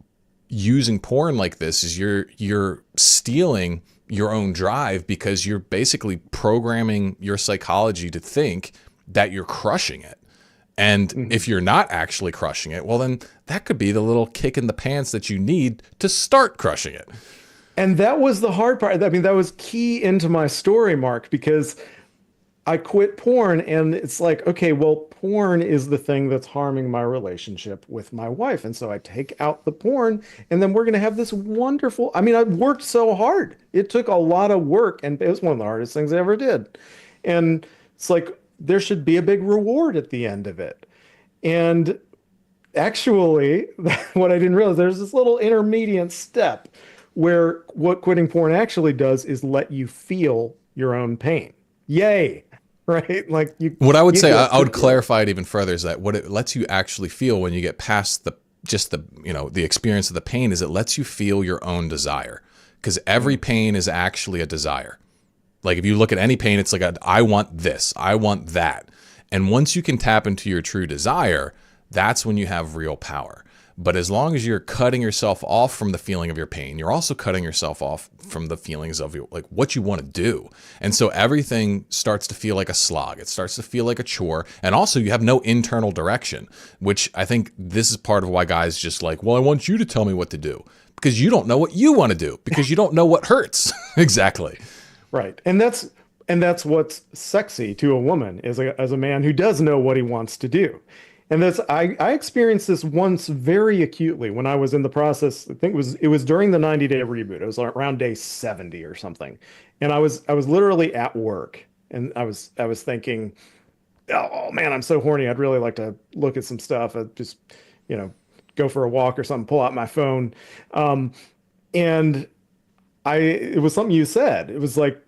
using porn like this is you're stealing your own drive because you're basically programming your psychology to think that you're crushing it. And if you're not actually crushing it, well, then that could be the little kick in the pants that you need to start crushing it. And that was the hard part. I mean, that was key into my story, Mark, because I quit porn and it's like, okay, well, porn is the thing that's harming my relationship with my wife. And so I take out the porn and then we're going to have this wonderful, I mean, I worked so hard. It took a lot of work and it was one of the hardest things I ever did. And it's like, there should be a big reward at the end of it. And actually, what I didn't realize, there's this little intermediate step where what quitting porn actually does is let you feel your own pain. Yay. Right? Like What I would you say, get I would to feel it. clarify it even further, is that what it lets you actually feel when you get past the experience of the pain is it lets you feel your own desire. Because every pain is actually a desire. Like if you look at any pain, it's like, I want this, I want that. And once you can tap into your true desire, that's when you have real power. But as long as you're cutting yourself off from the feeling of your pain, you're also cutting yourself off from the feelings of like what you want to do. And so everything starts to feel like a slog. It starts to feel like a chore. And also you have no internal direction, which I think this is part of why guys just like, well, I want you to tell me what to do, because you don't know what you want to do, because you don't know what hurts. Exactly. Right. And that's what's sexy to a woman is as a man who does know what he wants to do. And I experienced this once very acutely when I was in the process. I think it was during the 90-day reboot. It was around day 70 or something. And I was literally at work and I was thinking, oh man, I'm so horny. I'd really like to look at some stuff. I'd just, go for a walk or something, pull out my phone. And it was something you said. It was like,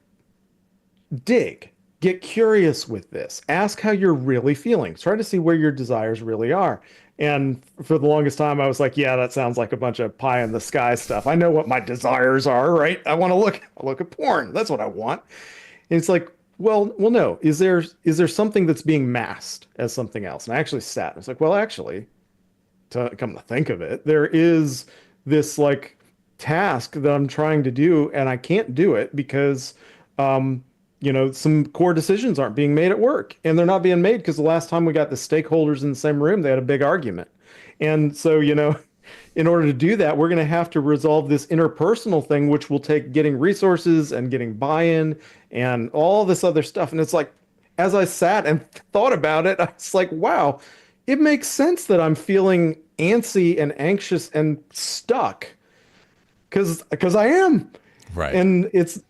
dig, get curious with this. Ask how you're really feeling. Try to see where your desires really are. And for the longest time, I was like, yeah, that sounds like a bunch of pie in the sky stuff. I know what my desires are, right? I want to look at porn. That's what I want. And it's like, well, no. Is there something that's being masked as something else? And I actually sat. I was like, well, actually, to come to think of it, there is this like task that I'm trying to do, and I can't do it because some core decisions aren't being made at work. And they're not being made because the last time we got the stakeholders in the same room, they had a big argument. And so, in order to do that, we're going to have to resolve this interpersonal thing, which will take getting resources and getting buy-in and all this other stuff. And it's like, as I sat and thought about it, I was like, wow, it makes sense that I'm feeling antsy and anxious and stuck because I am. Right. And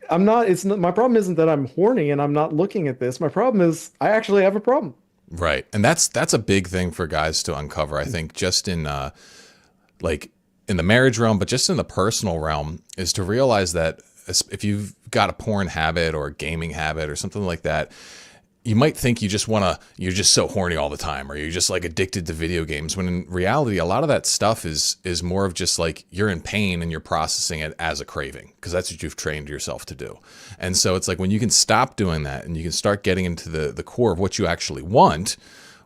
my problem isn't that I'm horny and I'm not looking at this. My problem is I actually have a problem. Right. And that's a big thing for guys to uncover. I think just in like in the marriage realm, but just in the personal realm, is to realize that if you've got a porn habit or a gaming habit or something like that, you might think you're just so horny all the time, or you're just like addicted to video games, when in reality, a lot of that stuff is more of just like you're in pain and you're processing it as a craving, because that's what you've trained yourself to do. And so it's like when you can stop doing that and you can start getting into the core of what you actually want,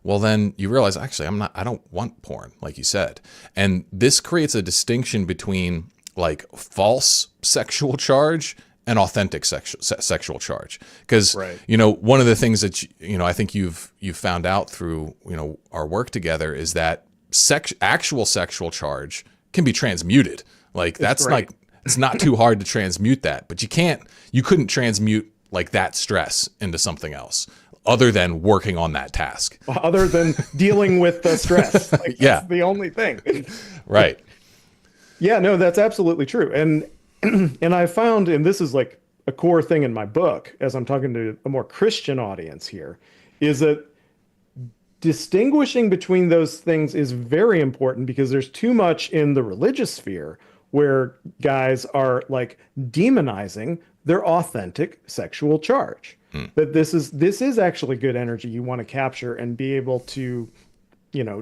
well, then you realize, actually, I don't want porn, like you said. And this creates a distinction between like false sexual charge and authentic sexual charge. Because, Right. One of the things that, I think you've found out through, our work together is that actual sexual charge can be transmuted. Like that's right. like, it's not too hard to transmute that, but you couldn't transmute like that stress into something else other than working on that task. Other than dealing with the stress. Like, Yeah. that's the only thing. Right. Yeah, no, that's absolutely true. And and I found, and this is like a core thing in my book, as I'm talking to a more Christian audience here, is that distinguishing between those things is very important because there's too much in the religious sphere where guys are like demonizing their authentic sexual charge. Hmm. That this is actually good energy you want to capture and be able to,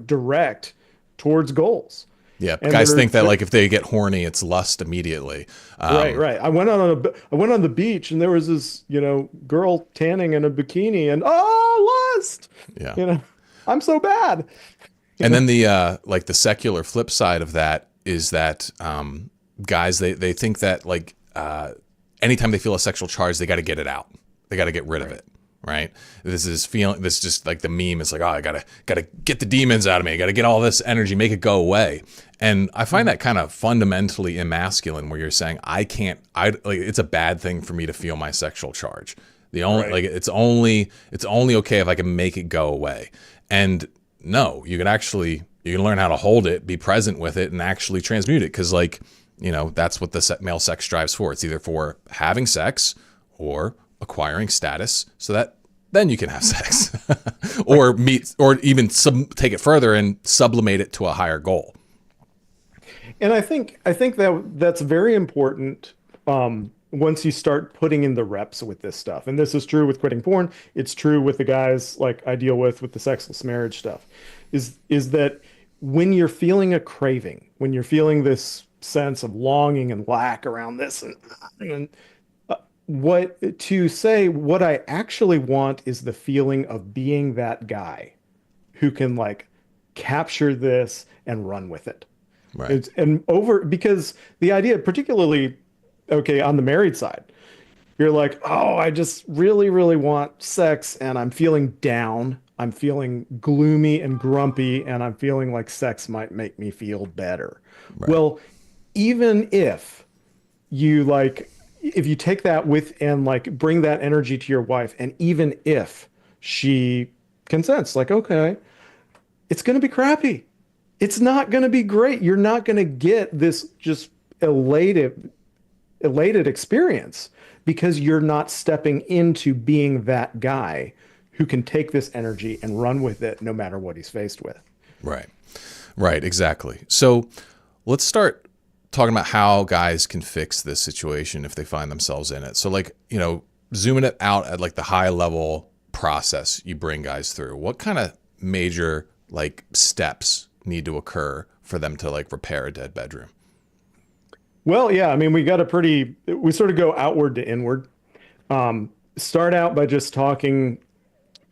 direct towards goals. Yeah, And guys think that like if they get horny, it's lust immediately. right, right. I went on the beach and there was this, girl tanning in a bikini and lust. Yeah. I'm so bad. And then the like the secular flip side of that is that guys they think that like anytime they feel a sexual charge, they got to get it out. They got to get rid of it. Right. This is just like the meme is like, oh, I gotta get the demons out of me. I gotta get all this energy, make it go away. And I find that kind of fundamentally emasculine where you're saying it's a bad thing for me to feel my sexual charge. The only Right. like it's only okay if I can make it go away. And no, you can learn how to hold it, be present with it, and actually transmute it. Because that's what the male sex drive's for. It's either for having sex or acquiring status so that then you can have sex or meet or even take it further and sublimate it to a higher goal. And I think that that's very important once you start putting in the reps with this stuff. And this is true with quitting porn. It's true with the guys like I deal with the sexless marriage stuff. Is that when you're feeling a craving, when you're feeling this sense of longing and lack around this and what I actually want is the feeling of being that guy who can like capture this and run with it. Right. Because the idea, particularly, okay, on the married side, you're like, oh, I just really, really want sex and I'm feeling down. I'm feeling gloomy and grumpy and I'm feeling like sex might make me feel better. Right. Well, even if you take that with and like bring that energy to your wife, and even if she consents, like, okay, it's going to be crappy. It's not going to be great. You're not going to get this just elated experience because you're not stepping into being that guy who can take this energy and run with it no matter what he's faced with. Right. Right. Exactly. So let's start talking about how guys can fix this situation if they find themselves in it. So like, zooming it out at like the high level process you bring guys through, what kind of major like steps need to occur for them to like repair a dead bedroom? Well, yeah, I mean, we sort of go outward to inward. Start out by just talking.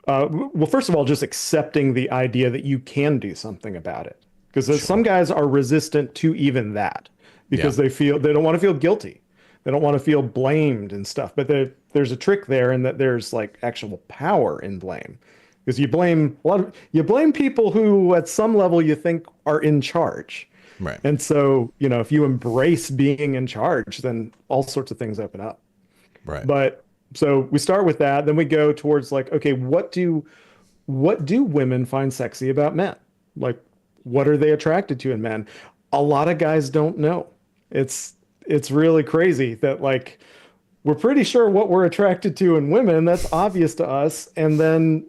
Well, first of all, just accepting the idea that you can do something about it. Because some guys are resistant to even that because Yeah. they don't want to feel guilty. They don't want to feel blamed and stuff. But there's a trick there in that there's like actual power in blame. Because you blame people who at some level you think are in charge. Right. And so, if you embrace being in charge, then all sorts of things open up. Right. But so we start with that, then we go towards like, okay, what do women find sexy about men? Like, what are they attracted to in men? A lot of guys don't know. It's really crazy that like we're pretty sure what we're attracted to in women. That's obvious to us. And then,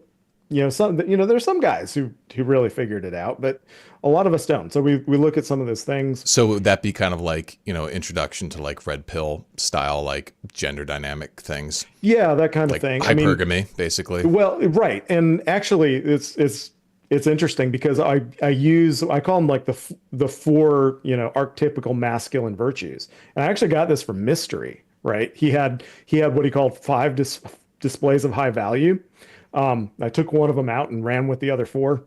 there's some guys who really figured it out, but a lot of us don't. So we look at some of those things. So would that be kind of like, introduction to like red pill style, like gender dynamic things, Yeah, that kind of like thing. hypergamy, basically? Well, right. And actually it's interesting because I call them like the four, archetypical masculine virtues. And I actually got this from Mystery, right? He had what he called five displays of high value. I took one of them out and ran with the other four.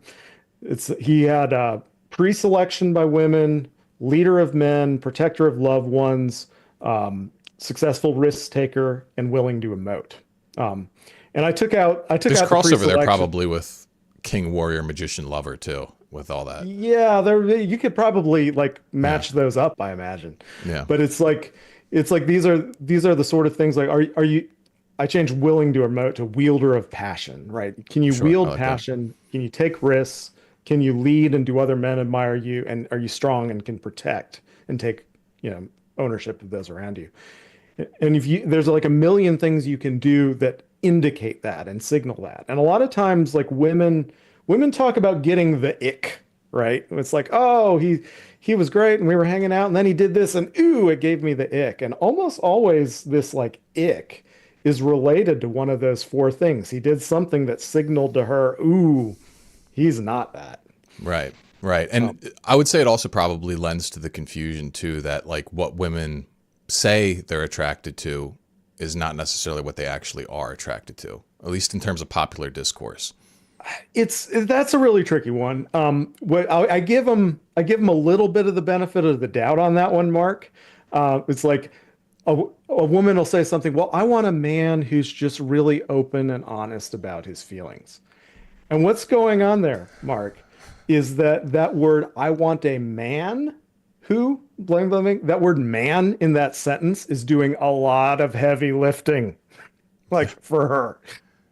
He had pre-selection by women, leader of men, protector of loved ones, successful risk taker, and willing to emote. And I took out There's the crossover there pre-selection. probably with King, Warrior, Magician, Lover too, with all that. Yeah, you could probably like match those up, I imagine. Yeah. But it's like these are the sort of things like are you I changed willing to emote to wielder of passion, right? Can you Sure, I wield like that. passion? Can you take risks? Can you lead and do other men admire you? And are you strong and can protect and take, ownership of those around you. And if you, there's like a million things you can do that indicate that and signal that. And a lot of times, like women talk about getting the ick, right? It's like, oh, he was great and we were hanging out and then he did this and ooh, it gave me the ick. And almost always this like ick is related to one of those four things. He did something that signaled to her, ooh, he's not that. Right. Right. And I would say it also probably lends to the confusion too, that like what women say they're attracted to is not necessarily what they actually are attracted to, at least in terms of popular discourse. That's a really tricky one. What I give them a little bit of the benefit of the doubt on that one, Mark. It's like a woman will say something, well, I want a man who's just really open and honest about his feelings. And what's going on there, Mark, is that word, I want a man who, blank, that word man in that sentence is doing a lot of heavy lifting, like for her.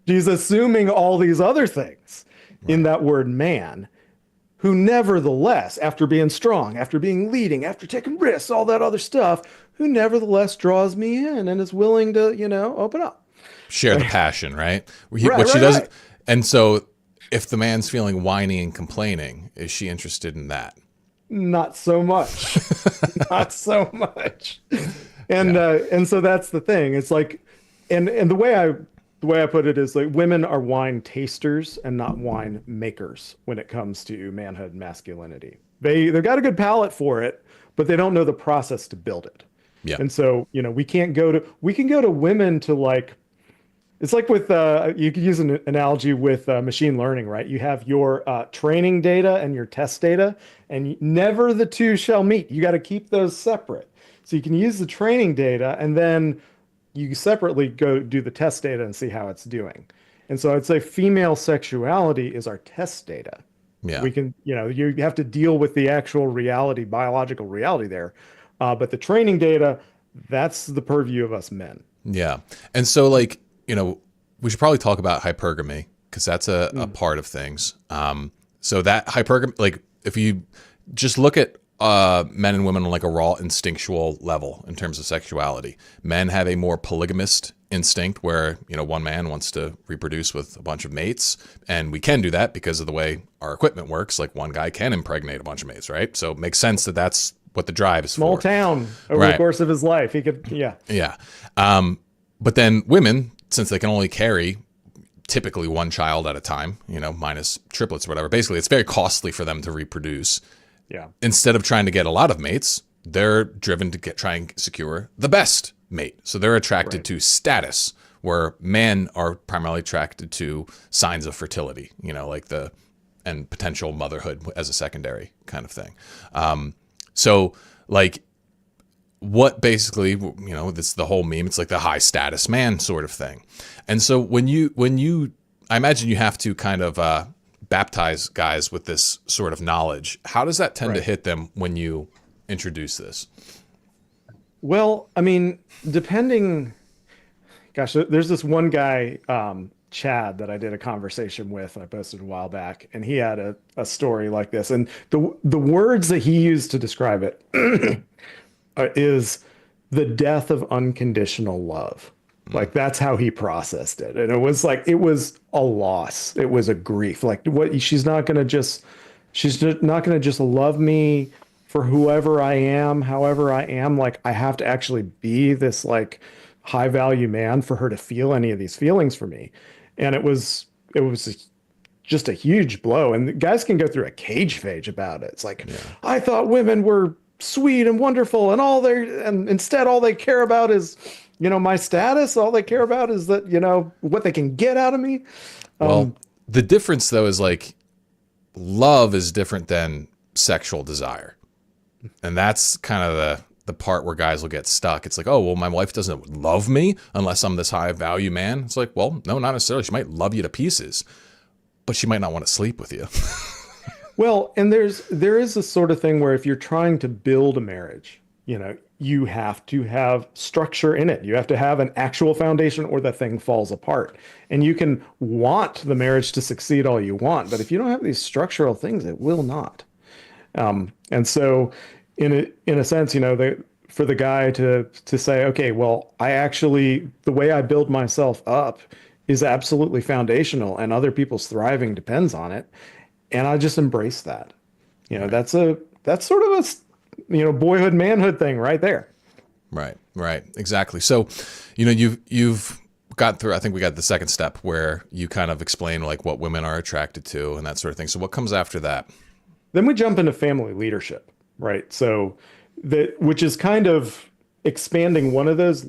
She's assuming all these other things in that word man, who nevertheless, after being strong, after being leading, after taking risks, all that other stuff, who nevertheless draws me in and is willing to, open up. Share the passion, right? Right, What she right, doesn't, right. and so if the man's feeling whiny and complaining, is she interested in that? Not so much. Not so much. And Yeah. and so that's the thing. It's like, and the way I put it is like women are wine tasters and not wine makers when it comes to manhood and masculinity. They've got a good palate for it, but they don't know the process to build it. Yeah. And so, we can go to women to like, it's like with you could use an analogy with machine learning, right? You have your training data and your test data, and never the two shall meet. You got to keep those separate. So you can use the training data and then you separately go do the test data and see how it's doing. And so I'd say female sexuality is our test data. Yeah. We can, you have to deal with the actual reality, biological reality there. But the training data, that's the purview of us men. Yeah. And so like, we should probably talk about hypergamy because that's a part of things. So that hypergamy, like if you just look at men and women on like a raw instinctual level in terms of sexuality, men have a more polygamist instinct where, one man wants to reproduce with a bunch of mates. And we can do that because of the way our equipment works. Like one guy can impregnate a bunch of mates, right? So it makes sense that that's what the drive is Small for. town over the Right. course of his life. He could, yeah. Yeah. But then women, since they can only carry typically one child at a time, minus triplets or whatever, basically it's very costly for them to reproduce. Yeah. Instead of trying to get a lot of mates, they're driven to try and secure the best mate. So they're attracted Right. to status, where men are primarily attracted to signs of fertility, and potential motherhood as a secondary kind of thing. So like what basically, this the whole meme, it's like the high status man sort of thing. And so when you, I imagine you have to kind of baptize guys with this sort of knowledge. How does that tend to Right. hit them when you introduce this? Well, I mean, gosh, there's this one guy, Chad, that I did a conversation with, I posted a while back, and he had a story like this. And the words that he used to describe it is the death of unconditional love. Like that's how he processed it. And it was like, it was a loss. It was a grief. Like she's not going to just love me for whoever I am, however I am. Like I have to actually be this like high value man for her to feel any of these feelings for me. And it was just a huge blow. And the guys can go through a cage phase about it. It's like, I thought women were sweet and wonderful and instead all they care about is, my status. All they care about is that, what they can get out of me. Well, the difference though is like love is different than sexual desire. And that's kind of the part where guys will get stuck. It's like, oh, well, my wife doesn't love me unless I'm this high value man. It's like, well, no, not necessarily. She might love you to pieces, but she might not want to sleep with you. Well, and there is this sort of thing where if you're trying to build a marriage, you have to have structure in it. You have to have an actual foundation or the thing falls apart. And you can want the marriage to succeed all you want, but if you don't have these structural things, it will not. And so in a sense, for the guy to say, okay, well, the way I build myself up is absolutely foundational, and other people's thriving depends on it, and I just embrace that. Right. That's sort of boyhood manhood thing right there. Right. Right. Exactly. So, you've got through, I think we got the second step where you kind of explain like what women are attracted to and that sort of thing. So what comes after that? Then we jump into family leadership, right? So which is kind of expanding one of those,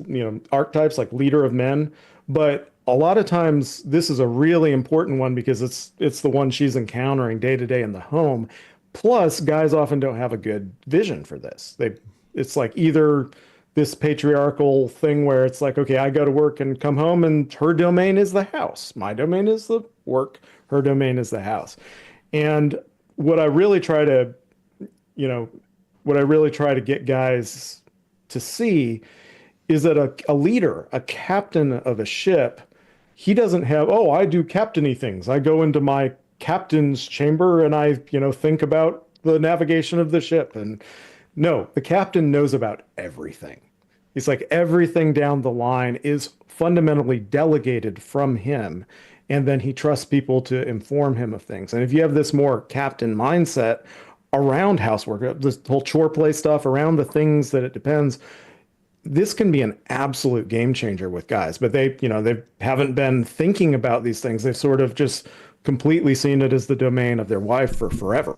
archetypes like leader of men, but a lot of times this is a really important one because it's the one she's encountering day to day in the home. Plus, guys often don't have a good vision for this. It's like either this patriarchal thing where it's like, okay, I go to work and come home and her domain is the house. My domain is the work. Her domain is the house. And what I really try to, you know, what I really try to get guys to see is that a leader, a captain of a ship, he doesn't have, oh, I do captainy things. I go into my captain's chamber and I, think about the navigation of the ship. And no, the captain knows about everything. It's like everything down the line is fundamentally delegated from him. And then he trusts people to inform him of things. And if you have this more captain mindset around housework, this whole chore play stuff, around the things that it depends, this can be an absolute game changer with guys. But they haven't been thinking about these things. They've sort of just completely seen it as the domain of their wife for forever.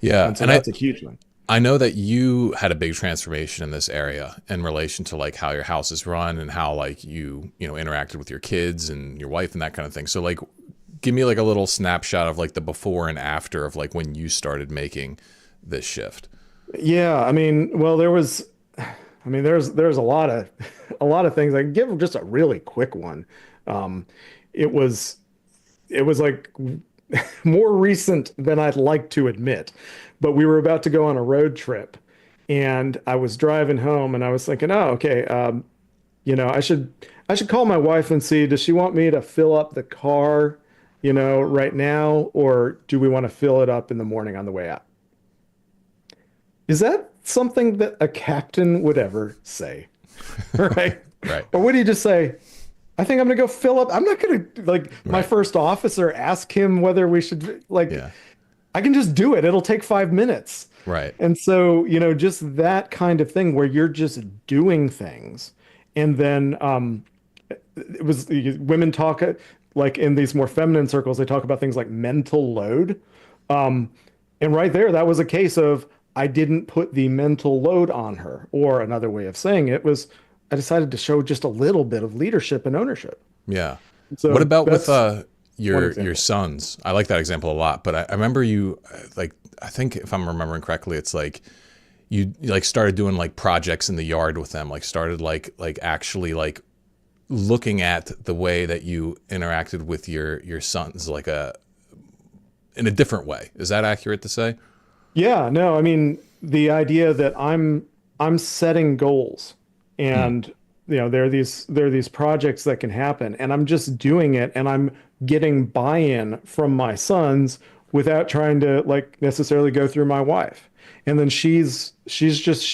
Yeah. And so that's a huge one. I know that you had a big transformation in this area in relation to like how your house is run and how like you interacted with your kids and your wife and that kind of thing. So like, give me like a little snapshot of like the before and after of like when you started making this shift. Yeah, there's a lot of a lot of things. I can give just a really quick one. Um, it was like more recent than I'd like to admit, but we were about to go on a road trip, and I was driving home, and I was thinking, oh, okay, I should call my wife and see, does she want me to fill up the car, right now, or do we want to fill it up in the morning on the way out? Is that something that a captain would ever say? Right? Right. Or would he just say, I think I'm gonna go fill up. I'm not gonna like my Right. first officer ask him whether we should like Yeah. I can just do it. It'll take 5 minutes. Right. And so, just that kind of thing where you're just doing things. And then it was women talk like in these more feminine circles, they talk about things like mental load. Um, and right there, that was a case of I didn't put the mental load on her. Or another way of saying it was I decided to show just a little bit of leadership and ownership. Yeah. What So about with that's one your example. sons? I like that example a lot, but I remember you like I think if I'm remembering correctly, it's like you like started doing like projects in the yard with them, like started like actually like looking at the way that you interacted with your sons like a in a different way. Is that accurate to say? Yeah, no, I mean, the idea that I'm setting goals Hmm. and there are these projects that can happen and I'm just doing it and I'm getting buy-in from my sons without trying to like necessarily go through my wife. And then she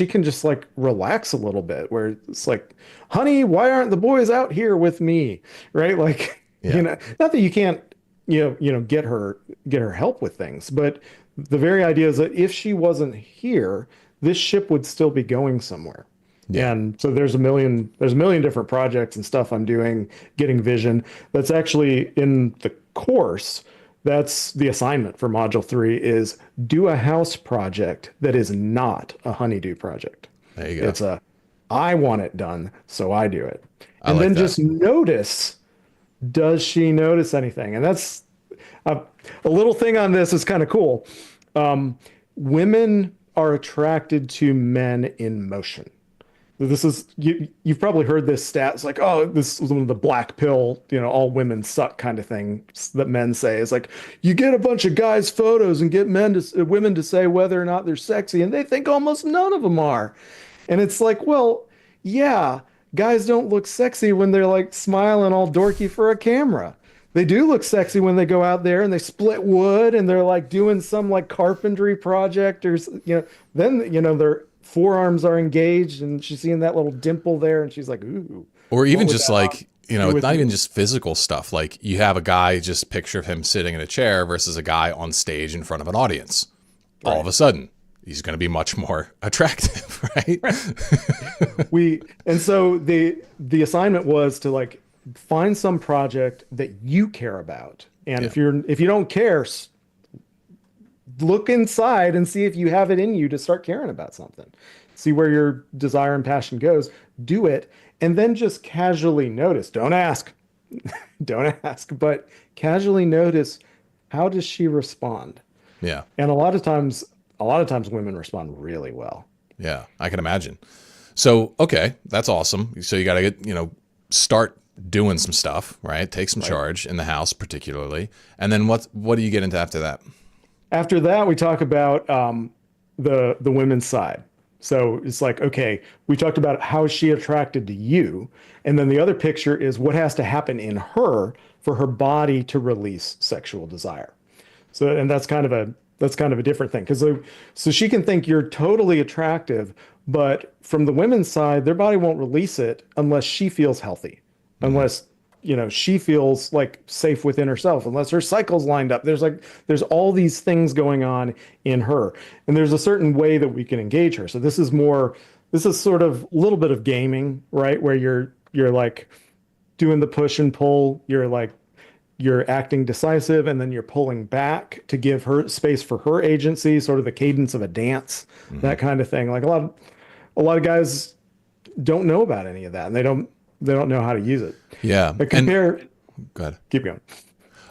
can just like relax a little bit where it's like, honey, why aren't the boys out here with me? Right? Like, Yeah. not that you can't, get her help with things, but the very idea is that if she wasn't here, this ship would still be going somewhere. Yeah. And so there's a million different projects and stuff I'm doing, getting vision. That's actually in the course. That's the assignment for module 3 is do a house project that is not a honeydew project. There you go. I want it done, so I do it. I And like then that. just notice, does she notice anything? And that's a, a little thing on this is kind of cool. Um, Women are attracted to men in motion. This is you've probably heard this stat. It's like, oh, this is one of the black pill, all women suck kind of thing that men say. It's like you get a bunch of guys' photos and get women to say whether or not they're sexy, and they think almost none of them are. And it's like, well, yeah, guys don't look sexy when they're like smiling all dorky for a camera. They do look sexy when they go out there and they split wood and they're like doing some like carpentry project or then they're forearms are engaged and she's seeing that little dimple there and she's like, ooh, Or what even would just that like, you do know, it's with not even me? just physical stuff. Like you have a guy, just picture of him sitting in a chair versus a guy on stage in front of an audience. All of Right. a sudden, he's going to be much more attractive, right? And so the assignment was to like find some project that you care about. And Yeah. if you don't care, look inside and see if you have it in you to start caring about something. See where your desire and passion goes, do it, and then just casually notice. Don't ask. Don't ask, but casually notice how does she respond? Yeah. And a lot of times women respond really well. Yeah. I can imagine. So, okay, that's awesome. So you got to get, start doing some stuff, right? Take some Right. charge in the house, particularly. And then what do you get into after that? After that, we talk about the women's side. So it's like, okay, we talked about how is she attracted to you, and then the other picture is what has to happen in her for her body to release sexual desire. So, and that's kind of a different thing because so she can think you're totally attractive, but from the women's side, their body won't release it unless she feels healthy, Hmm. unless she feels like safe within herself, unless her cycle's lined up. There's all these things going on in her, and there's a certain way that we can engage her. So this is sort of a little bit of gaming, right? Where you're like doing the push and pull. You're acting decisive and then you're pulling back to give her space for her agency, sort of the cadence of a dance, Hmm. that kind of thing. Like a lot of guys don't know about any of that and they don't know how to use it. Yeah. But And compare, go ahead. keep going.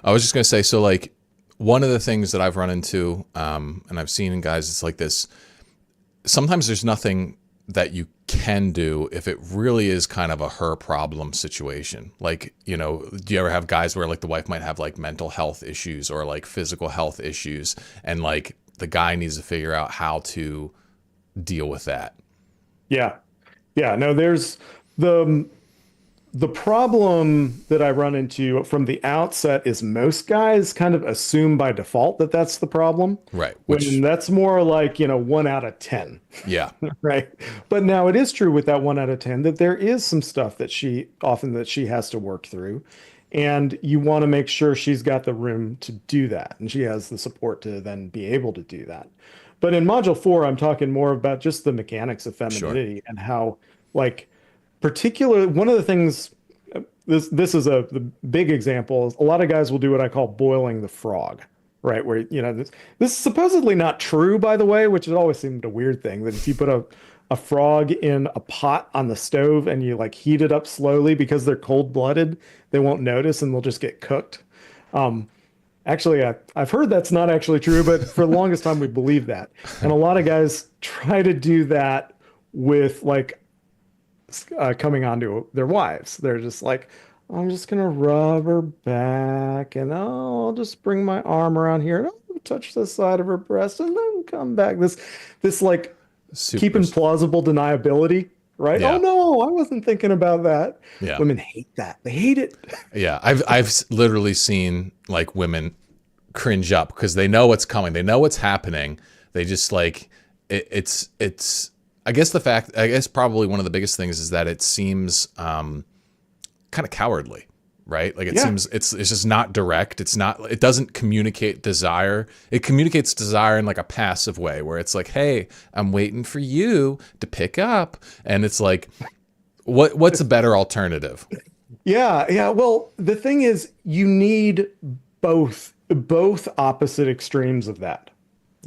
I was just going to say, so like one of the things that I've run into, and I've seen in guys, it's like this, sometimes there's nothing that you can do if it really is kind of a her problem situation. Like, do you ever have guys where like the wife might have like mental health issues or like physical health issues and like the guy needs to figure out how to deal with that? Yeah. Yeah. No, there's the the problem that I run into from the outset is most guys kind of assume by default that that's the problem, Right. when Which, that's more like, 1 out of 10. yeah. Right. But now it is true with that 1 out of 10 that there is some stuff that she has to work through. And you want to make sure she's got the room to do that and she has the support to then be able to do that. But in module 4, I'm talking more about just the mechanics of Sure. femininity and how, like, one of the things, this is the big example is a lot of guys will do what I call boiling the frog, right? Where, this is supposedly not true, by the way, which has always seemed a weird thing that if you put a frog in a pot on the stove and you like heat it up slowly because they're cold-blooded, they won't notice and they'll just get cooked. Um, Actually, I've heard that's not actually true, but for the longest time we believed that. And a lot of guys try to do that with like coming onto their wives. They're just like, I'm just gonna rub her back, and I'll just bring my arm around here, and I'll touch the side of her breast, and then come back. This like Super. keeping plausible deniability, right? Oh Yeah. no, I wasn't thinking about that. Yeah. Women hate that. They hate it. Yeah. I've literally seen like women cringe up because they know what's coming. They know what's happening. They just like it's I guess probably one of the biggest things is that it seems kind of cowardly, right? Like it Yeah. seems it's just not direct. It doesn't communicate desire. It communicates desire in like a passive way where it's like, "Hey, I'm waiting for you to pick up." And it's like what's a better alternative? Yeah, yeah. Well, the thing is, you need both opposite extremes of that.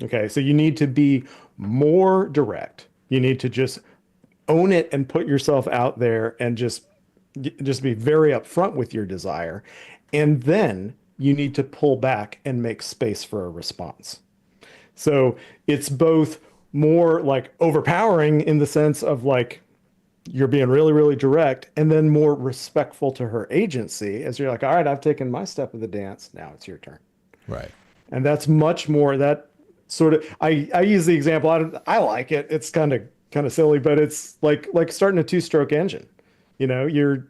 Okay, so you need to be more direct. You need to just own it and put yourself out there and just be very upfront with your desire. And then you need to pull back and make space for a response. So it's both more like overpowering in the sense of like you're being really, really direct, and then more respectful to her agency as you're like, all right, I've taken my step of the dance. Now it's your turn. Right. And that's much more that sort of I use the example. I like it. It's kind of silly, but it's like starting a two-stroke engine. You're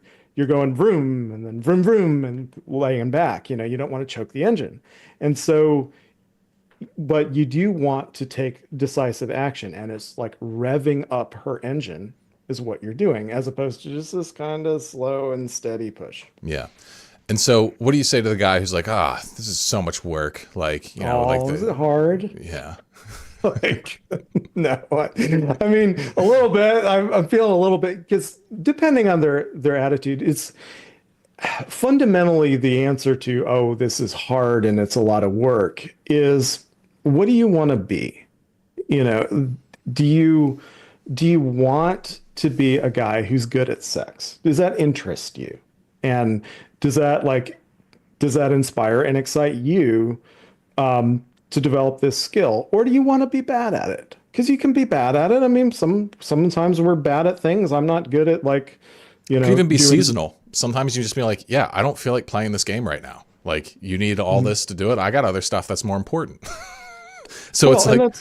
going vroom and then vroom vroom and laying back. You don't want to choke the engine. And so but you do want to take decisive action, and it's like revving up her engine is what you're doing, as opposed to just this kind of slow and steady push. Yeah. And so what do you say to the guy who's like, this is so much work. Like, like Oh, is it hard? yeah. Like, no, I mean, a little bit. I'm feeling a little bit because depending on their attitude, it's fundamentally the answer to, oh, this is hard and it's a lot of work is what do you want to be? You know, do you want to be a guy who's good at sex? Does that interest you? And does that inspire and excite you to develop this skill? Or do you want to be bad at it? Because you can be bad at it. I mean, sometimes we're bad at things. I'm not good at It could even be seasonal. Sometimes you just be like, yeah, I don't feel like playing this game right now. Like you need all this to do it. I got other stuff that's more important. So it's like,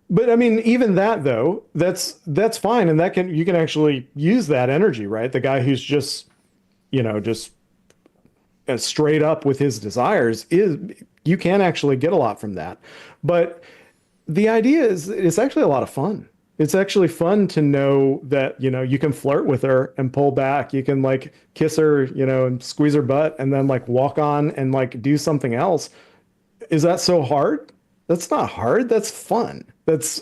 but I mean, even that though, that's fine. And you can actually use that energy, right? The guy who's just, just straight up with his desires you can actually get a lot from that. But the idea is it's actually a lot of fun. It's actually fun to know that, you can flirt with her and pull back. You can like kiss her, and squeeze her butt and then like walk on and like do something else. Is that so hard? That's not hard. That's fun. It's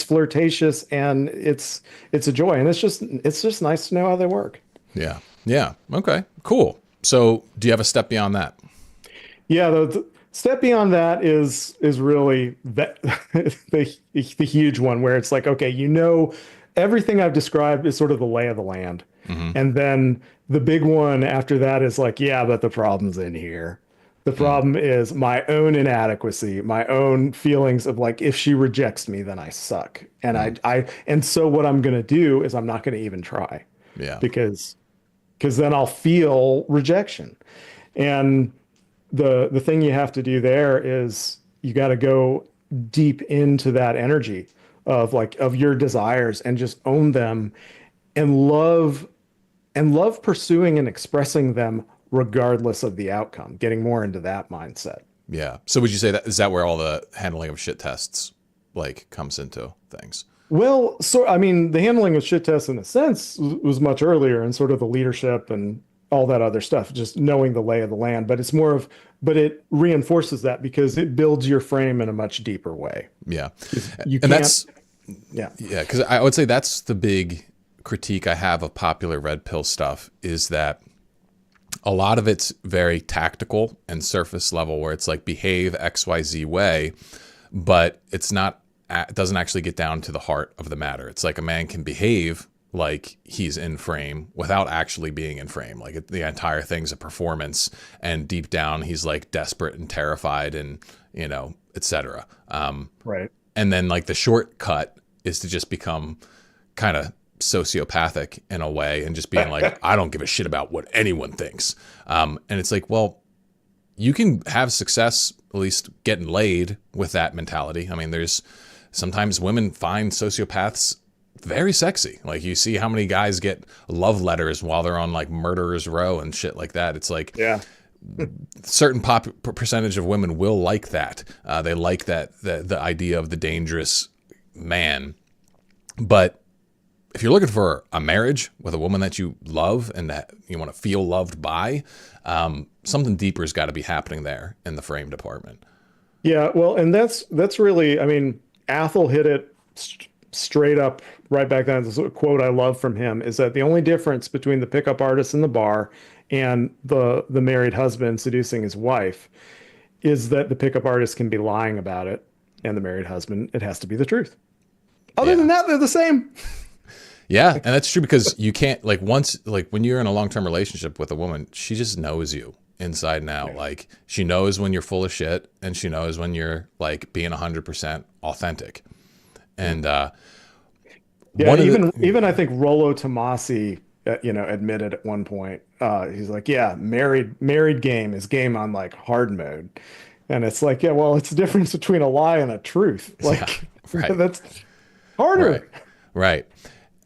flirtatious and it's a joy. And it's just nice to know how they work. yeah. Yeah. Okay, cool. So do you have a step beyond that? Yeah, the step beyond that is really the huge one where it's like, okay, everything I've described is sort of the lay of the land. And then the big one after that is like, yeah, but the problem's in here. The problem is my own inadequacy, my own feelings of like, if she rejects me, then I suck. And and so what I'm going to do is I'm not going to even try. Yeah. Because then I'll feel rejection. And the thing you have to do there is you got to go deep into that energy of your desires and just own them and love pursuing and expressing them regardless of the outcome, getting more into that mindset. Yeah. So would you say is that where all the handling of shit tests like comes into things? Well, so I mean, the handling of shit tests in a sense was much earlier and sort of the leadership and all that other stuff, just knowing the lay of the land. But but it reinforces that because it builds your frame in a much deeper way. Yeah. You and can't, yeah. Because I would say that's the big critique I have of popular red pill stuff is that a lot of it's very tactical and surface level where it's like behave XYZ way, but it doesn't actually get down to the heart of the matter. It's like a man can behave like he's in frame without actually being in frame. Like the entire thing's a performance and deep down he's like desperate and terrified and, etc. right. And then like the shortcut is to just become kind of sociopathic in a way and just being like, I don't give a shit about what anyone thinks. And it's like, well, you can have success, at least getting laid with that mentality. I mean, there's sometimes women find sociopaths very sexy. Like you see how many guys get love letters while they're on like Murderer's Row and shit like that. It's like, yeah, certain percentage of women will like that. They like the idea of the dangerous man. But if you're looking for a marriage with a woman that you love and that you want to feel loved by, something deeper has got to be happening there in the frame department. Yeah, well, and that's really, I mean, Athel hit it straight up right back then. This is a quote I love from him is that the only difference between the pickup artist in the bar and the married husband seducing his wife is that the pickup artist can be lying about it, and the married husband, it has to be the truth. Other than that, they're the same. Yeah, and that's true because you can't when you're in a long-term relationship with a woman, she just knows you inside and out. Like she knows when you're full of shit and she knows when you're like being 100% authentic. And even I think Rollo Tomasi admitted at one point, he's like, yeah, married game is game on like hard mode. And it's like, yeah, well, it's the difference between a lie and a truth. Like right. That's harder. Right.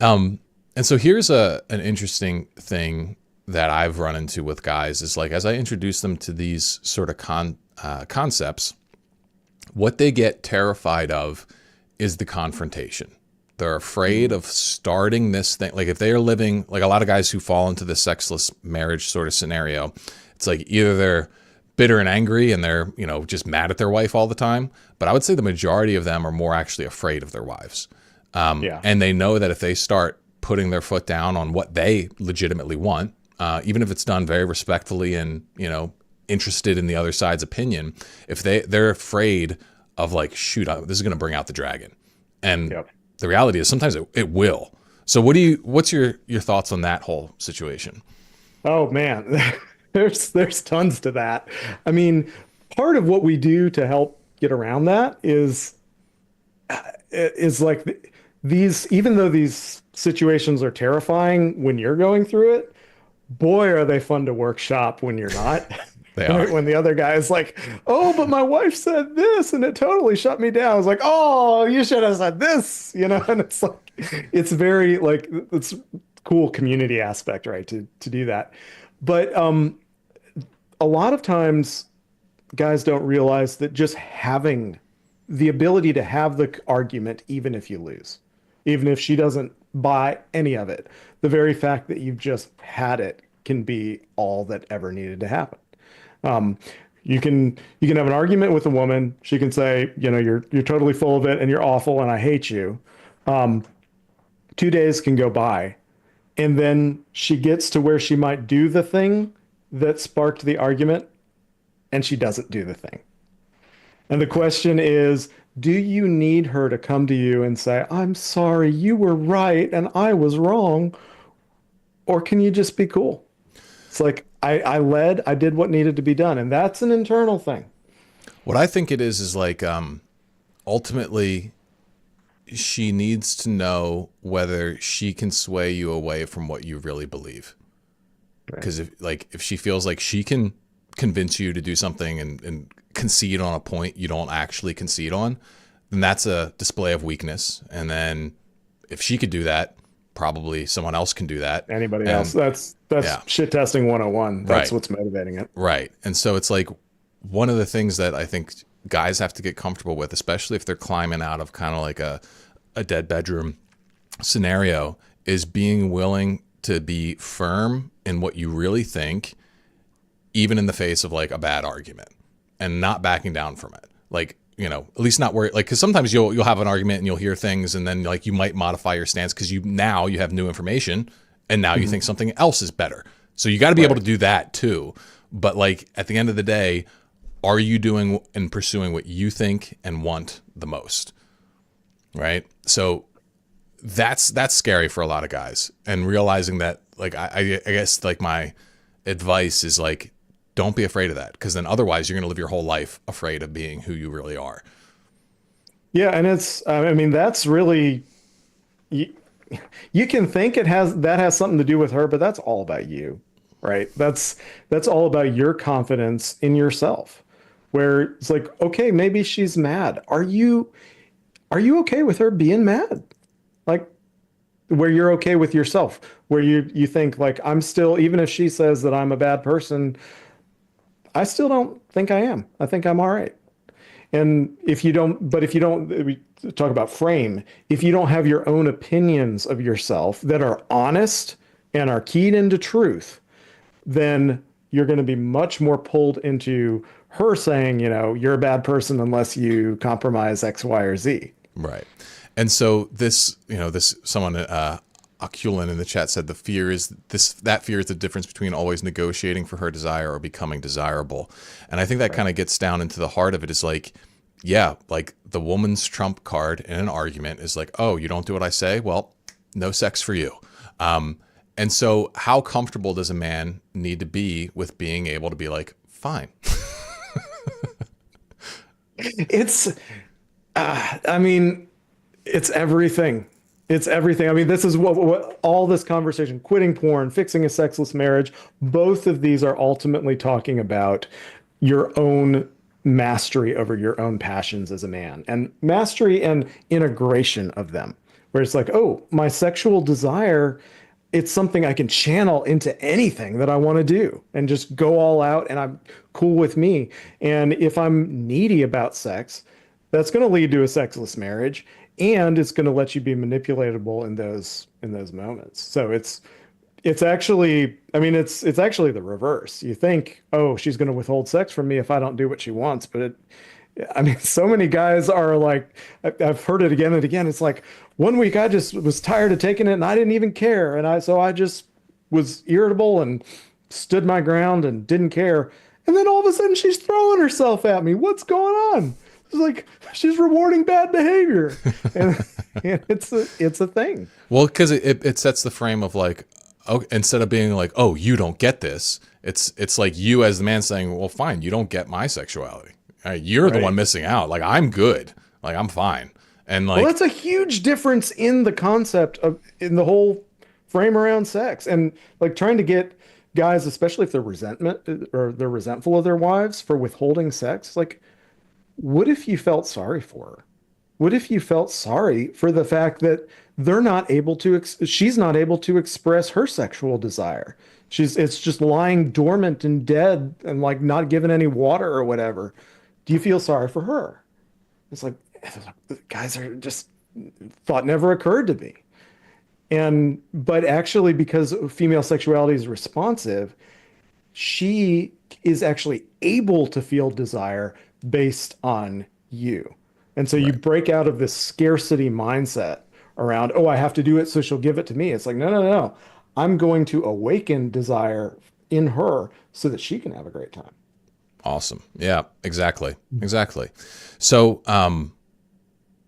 And so here's an interesting thing that I've run into with guys is like, as I introduce them to these sort of concepts, What they get terrified of is the confrontation. They're afraid of starting this thing. Like if they are living, like a lot of guys who fall into the sexless marriage sort of scenario, it's like either they're bitter and angry and they're, just mad at their wife all the time. But I would say the majority of them are more actually afraid of their wives. Yeah. And they know that if they start putting their foot down on what they legitimately want, even if it's done very respectfully and, interested in the other side's opinion, if they're afraid of like, shoot, this is going to bring out the dragon. And Yep. the reality is sometimes it will. So what's your thoughts on that whole situation? Oh man, there's tons to that. I mean, part of what we do to help get around that is like these, even though these situations are terrifying when you're going through it, boy, are they fun to workshop when you're not. They are. When the other guy is like, oh, but my wife said this and it totally shut me down. I was like, oh, you should have said this, and it's like, it's very like, it's cool community aspect, right? To do that. But a lot of times guys don't realize that just having the ability to have the argument, even if you lose, even if she doesn't buy any of it, the very fact that you've just had it can be all that ever needed to happen. Um, you can have an argument with a woman. She can say, you're totally full of it and you're awful and I hate you. 2 days can go by, and then she gets to where she might do the thing that sparked the argument, and she doesn't do the thing. And the question is, do you need her to come to you and say, I'm sorry, you were right and I was wrong? Or can you just be cool? It's like, I did what needed to be done. And that's an internal thing. What I think it is like ultimately she needs to know whether she can sway you away from what you really believe. Right. Because if she feels like she can convince you to do something and concede on a point you don't actually concede on, then that's a display of weakness. And then if she could do that, probably someone else can do that. Anybody else. That's yeah. Shit testing 101. That's Right. what's motivating it. Right. And so it's like one of the things that I think guys have to get comfortable with, especially if they're climbing out of kind of like a dead bedroom scenario, is being willing to be firm in what you really think, even in the face of like a bad argument, and not backing down from it. Like, at least not where, like, because sometimes you'll have an argument and you'll hear things and then like you might modify your stance because you have new information and now you think something else is better. So you got to be able to do that too. But like at the end of the day, are you doing and pursuing what you think and want the most? Right. So that's scary for a lot of guys, and realizing that, like, I guess like my advice is like, don't be afraid of that, because then otherwise you're going to live your whole life afraid of being who you really are. Yeah. And I mean, that's really, you can think that has something to do with her, but that's all about you, right? That's all about your confidence in yourself, where it's like, okay, maybe she's mad. Are you okay with her being mad? Like, where you're okay with yourself, where you think like, I'm still, even if she says that I'm a bad person, I still don't think I am. I think I'm all right. And if you don't, we talk about frame, if you don't have your own opinions of yourself that are honest and are keyed into truth, then you're going to be much more pulled into her saying, you're a bad person unless you compromise X, Y, or Z. Right. And so this someone, Aculin in the chat said that fear is the difference between always negotiating for her desire or becoming desirable. And I think that kind of gets down into the heart of it, is like, yeah, like the woman's trump card in an argument is like, oh, you don't do what I say? Well, no sex for you. And so how comfortable does a man need to be with being able to be like, fine? I mean, it's everything. It's everything. I mean, this is what all this conversation, quitting porn, fixing a sexless marriage, both of these are ultimately talking about your own mastery over your own passions as a man, and mastery and integration of them, where it's like, oh, my sexual desire, it's something I can channel into anything that I want to do and just go all out, and I'm cool with me. And if I'm needy about sex, That's going to lead to a sexless marriage, and it's going to let you be manipulatable in those moments. So it's actually, I mean, it's actually the reverse. You think, oh, she's going to withhold sex from me if I don't do what she wants, but I mean, so many guys are like, I've heard it again and again. It's like one week I just was tired of taking it and I didn't even care, and I just was irritable and stood my ground and didn't care. And then all of a sudden she's throwing herself at me. What's going on? It's like she's rewarding bad behavior, and, and it's a thing. Well, because it sets the frame of like, oh, instead of being like, oh, you don't get this, it's like you as the man saying, well, fine, you don't get my sexuality. All right, you're the Right. one missing out. Like I'm good. Like I'm fine. And Well, like, that's a huge difference in the concept of in the whole frame around sex and like trying to get guys, especially if they're resentment or they're resentful of their wives for withholding sex. Like, what if you felt sorry for her? What if you felt sorry for the fact that they're not able to, she's not able to express her sexual desire? It's just lying dormant and dead and like not given any water or whatever. Do you feel sorry for her? It's like, guys are just thought never occurred to me. And, but actually, because female sexuality is responsive, she is actually able to feel desire based on you. And so you right. break out of this scarcity mindset around, oh, I have to do it so she'll give it to me. It's like, no, no, no. I'm going to awaken desire in her so that she can have a great time. Awesome. Yeah, exactly. Exactly. So,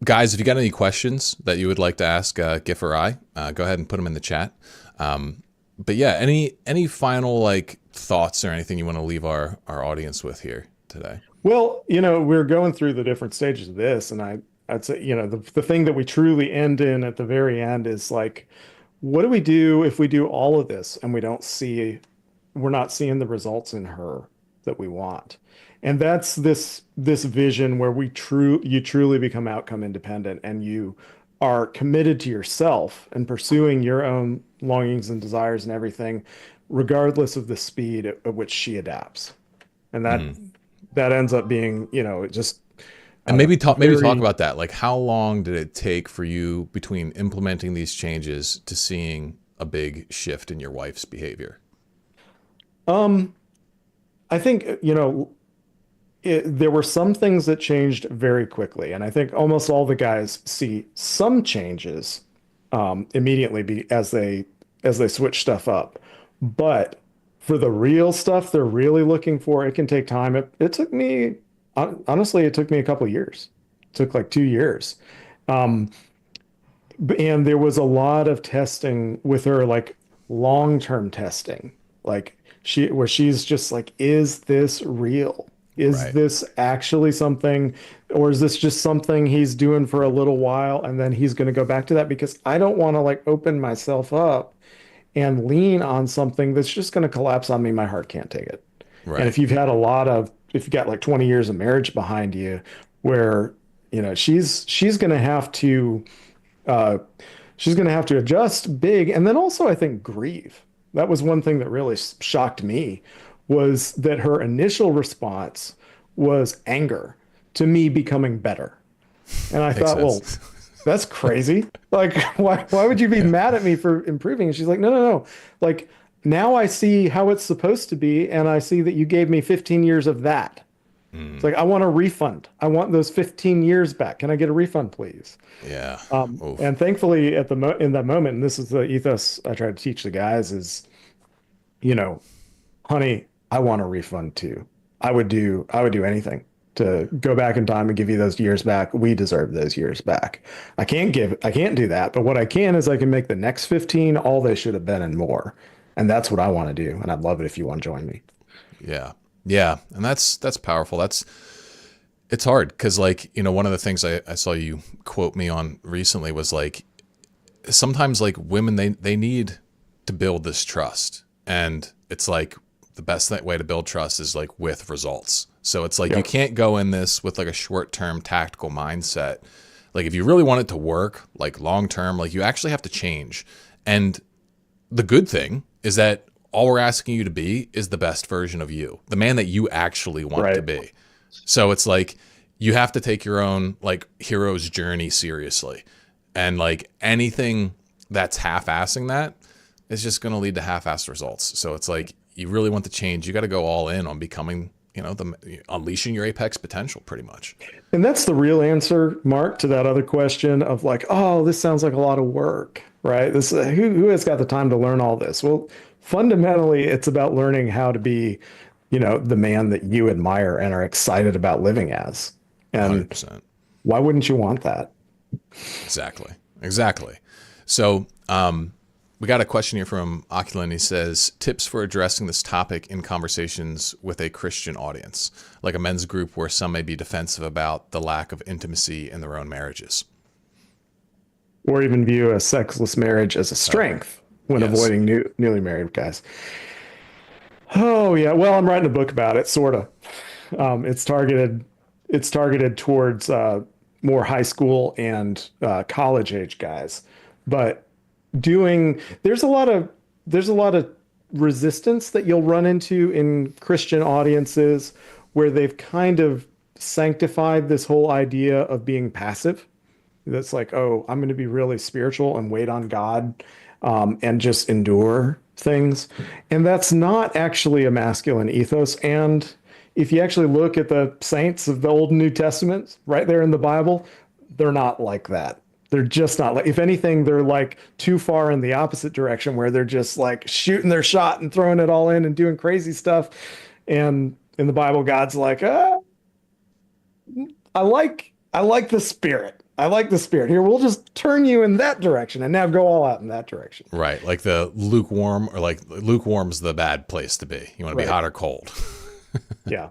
guys, if you got any questions that you would like to ask Giff or I, go ahead and put them in the chat. But yeah, any final like thoughts or anything you want to leave our audience with here today? Well, we're going through the different stages of this, and I'd say, the thing that we truly end in at the very end is like, what do we do if we do all of this and we're not seeing the results in her that we want? And that's this vision where you truly become outcome independent and you are committed to yourself and pursuing your own longings and desires and everything, regardless of the speed at which she adapts. And that ends up being, just I And don't know, maybe talk very about that. Like, how long did it take for you between implementing these changes to seeing a big shift in your wife's behavior? um I think, there were some things that changed very quickly, and I think almost all the guys see some changes immediately as they switch stuff up. But for the real stuff they're really looking for, it can take time. It took me honestly, it took me a couple of years. It took like 2 years. Um, and there was a lot of testing with her, like long-term testing, like where she's just like, is this real? Is Right. this actually something, or is this just something he's doing for a little while and then he's going to go back to that? Because I don't want to like open myself up and lean on something that's just going to collapse on me. My heart can't take it. And Right. if you've got like 20 years of marriage behind you, where, she's going to have to, uh, she's going to have to adjust big. And then also, I think grieve. That was one thing that really shocked me was that her initial response was anger to me becoming better. And I Makes thought, well, sense. that's crazy. Like, why would you be mad at me for improving? And she's like, no, no, no. Like, now I see how it's supposed to be, and I see that you gave me 15 years of that. It's like, I want a refund. I want those 15 years back. Can I get a refund, please? Yeah. Oof. And thankfully, in that moment, and this is the ethos I try to teach the guys is, you know, honey, I want a refund too. I would do anything to go back in time and give you those years back. We deserve those years back. I can't do that, but what I can is I can make the next 15 all they should have been and more. And that's what I want to do. And I'd love it if you want to join me. Yeah. Yeah. And that's powerful. It's hard because, like, one of the things I saw you quote me on recently was like, sometimes like women, they need to build this trust. And it's like the best way to build trust is like with results. So it's like, you Yep. can't go in this with like a short-term tactical mindset. Like if you really want it to work, like long-term, like you actually have to change. And the good thing is that all we're asking you to be is the best version of you, the man that you actually want to Right. be. So it's like you have to take your own like hero's journey seriously. And like anything that's half-assing that is just going to lead to half-assed results. So it's like, you really want the change, you got to go all in on becoming, unleashing your apex potential pretty much. And that's the real answer, Mark, to that other question of like, oh, this sounds like a lot of work, right? This who has got the time to learn all this? Well, fundamentally, it's about learning how to be, the man that you admire and are excited about living as. And 100%. why wouldn't you want that? Exactly. Exactly. So, we got a question here from Oculin. He says, tips for addressing this topic in conversations with a Christian audience, like a men's group where some may be defensive about the lack of intimacy in their own marriages. Or even view a sexless marriage as a strength when Yes. avoiding newly married guys. Oh yeah, well, I'm writing a book about it, sort of. It's targeted towards more high school and college age guys, but there's a lot of resistance that you'll run into in Christian audiences where they've kind of sanctified this whole idea of being passive. That's like, oh, I'm going to be really spiritual and wait on God, and just endure things. And that's not actually a masculine ethos. And if you actually look at the saints of the Old and New Testaments right there in the Bible, they're not like that. They're just not like, if anything, they're like too far in the opposite direction where they're just like shooting their shot and throwing it all in and doing crazy stuff. And in the Bible, God's like, I like the spirit. I like the spirit. Here, we'll just turn you in that direction and now go all out in that direction. Right. Like the lukewarm, or like lukewarm's the bad place to be. You want to be hot or cold. Yeah.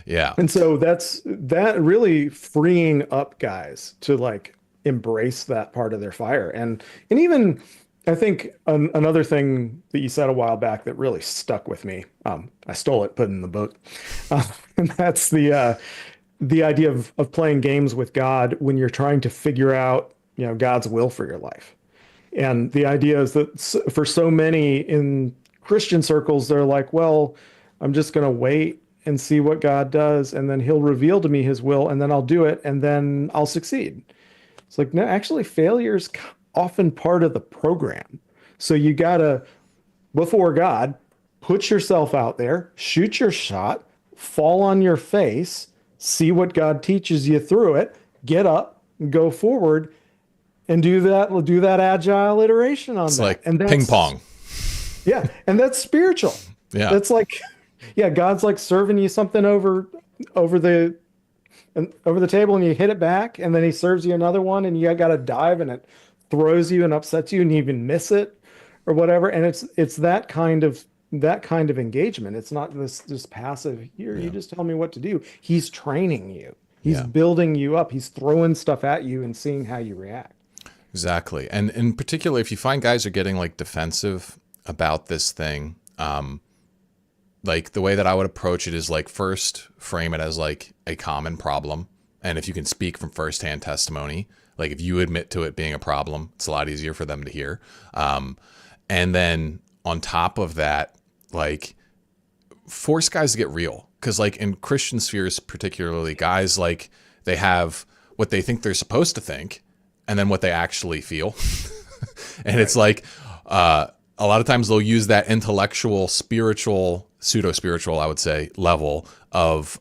Yeah. And so that really freeing up guys to like embrace that part of their fire. And even I think another thing that you said a while back that really stuck with me, I stole it, put it in the book. And that's the idea of playing games with God when you're trying to figure out, God's will for your life. And the idea is that for so many in Christian circles, they're like, well, I'm just going to wait and see what God does, and then he'll reveal to me his will, and then I'll do it, and then I'll succeed. It's like, no, actually, failure is often part of the program. So you got to, before God, put yourself out there, shoot your shot, fall on your face, see what God teaches you through it, get up, go forward, and do that agile iteration on It's that. like And ping pong. yeah, and that's spiritual. Yeah. That's like, yeah, God's like serving you something over the table, and you hit it back, and then he serves you another one, and you got to dive, and it throws you and upsets you, and you even miss it or whatever. And it's that kind of engagement. It's not this passive here. You just tell me what to do. He's training you. He's building you up. He's throwing stuff at you and seeing how you react. Exactly. And in particular, if you find guys are getting like defensive about this thing, like the way that I would approach it is like first frame it as like a common problem. And if you can speak from firsthand testimony, like if you admit to it being a problem, it's a lot easier for them to hear. And then on top of that, like force guys to get real. Cause like in Christian spheres, particularly, guys, like they have what they think they're supposed to think and then what they actually feel. And it's like, a lot of times they'll use that intellectual, spiritual, pseudo-spiritual, I would say, level of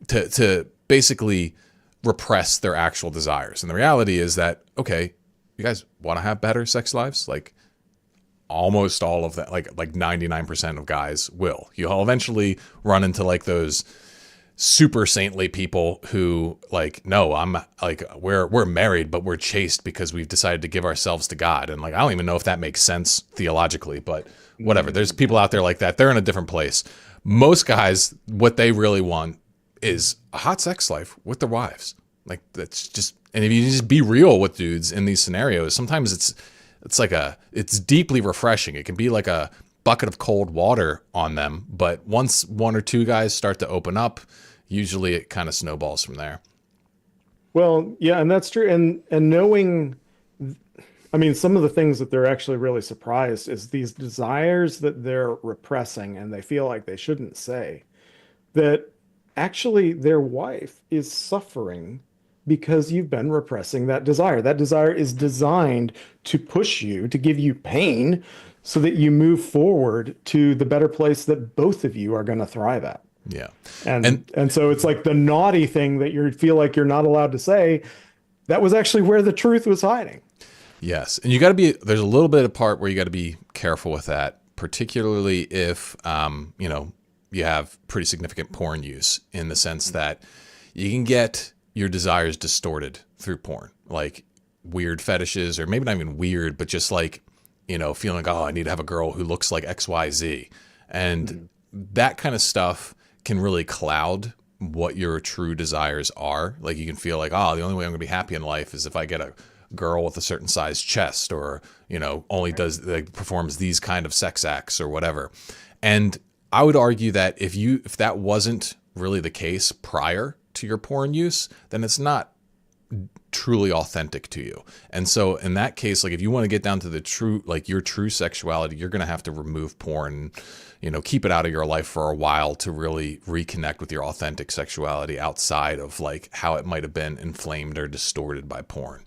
to basically repress their actual desires. And the reality is that, okay, you guys want to have better sex lives? Like almost all of that, like 99% of guys will. You'll eventually run into like those super saintly people who like, no, I'm like, we're married, but we're chaste because we've decided to give ourselves to God. And like, I don't even know if that makes sense theologically, but whatever. There's people out there like that. They're in a different place. Most guys, what they really want is a hot sex life with their wives. Like that's just, and if you just be real with dudes in these scenarios, sometimes it's deeply refreshing. It can be like a bucket of cold water on them. But once one or two guys start to open up, usually it kind of snowballs from there. Well, yeah, and that's true. And knowing, I mean, some of the things that they're actually really surprised is these desires that they're repressing and they feel like they shouldn't say, that actually their wife is suffering because you've been repressing that desire. That desire is designed to push you, to give you pain so that you move forward to the better place that both of you are going to thrive at. Yeah. And And so it's like the naughty thing that you feel like you're not allowed to say, that was actually where the truth was hiding. yes. And you got to be, there's a little bit of part where you got to be careful with that, particularly if, you have pretty significant porn use, in the sense that you can get your desires distorted through porn, like weird fetishes, or maybe not even weird, but just like, feeling like, oh, I need to have a girl who looks like XYZ. And that kind of stuff can really cloud what your true desires are. Like, you can feel like, oh, the only way I'm gonna be happy in life is if I get a girl with a certain size chest, or, only does, like, performs these kind of sex acts or whatever. And I would argue that if that wasn't really the case prior to your porn use, then it's not truly authentic to you. And so in that case, like, if you want to get down to the true, like, your true sexuality, you're going to have to remove porn, keep it out of your life for a while to really reconnect with your authentic sexuality outside of, like, how it might have been inflamed or distorted by porn.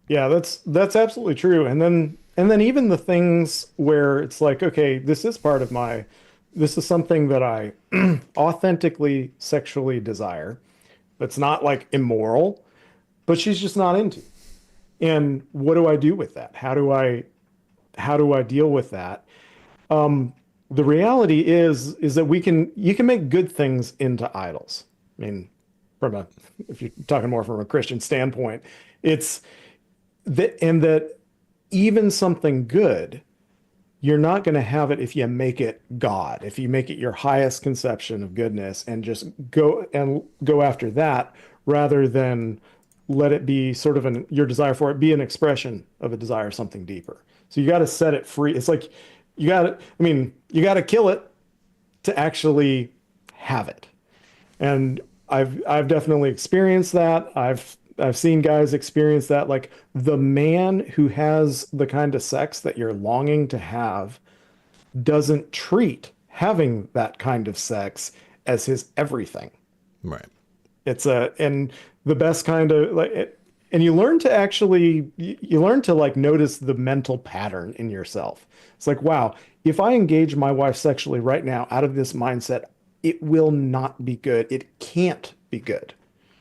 Yeah, that's absolutely true. And then even the things where it's like, okay, this is something that I authentically sexually desire. That's not like immoral, but she's just not into. And what do I do with that? How do I deal with that? The reality is that you can make good things into idols. I mean, if you're talking more from a Christian standpoint, it's that even something good, you're not going to have it if you make it God, if you make it your highest conception of goodness and just go after that, rather than let it be sort of your desire for it be an expression of a desire of something deeper. So you got to set it free. It's like you got to kill it to actually have it. And I've definitely experienced that. I've seen guys experience that. Like, the man who has the kind of sex that you're longing to have doesn't treat having that kind of sex as his everything. Right. And the best kind of, like it, and you learn to like notice the mental pattern in yourself. It's like, wow, if I engage my wife sexually right now out of this mindset, it will not be good. It can't be good,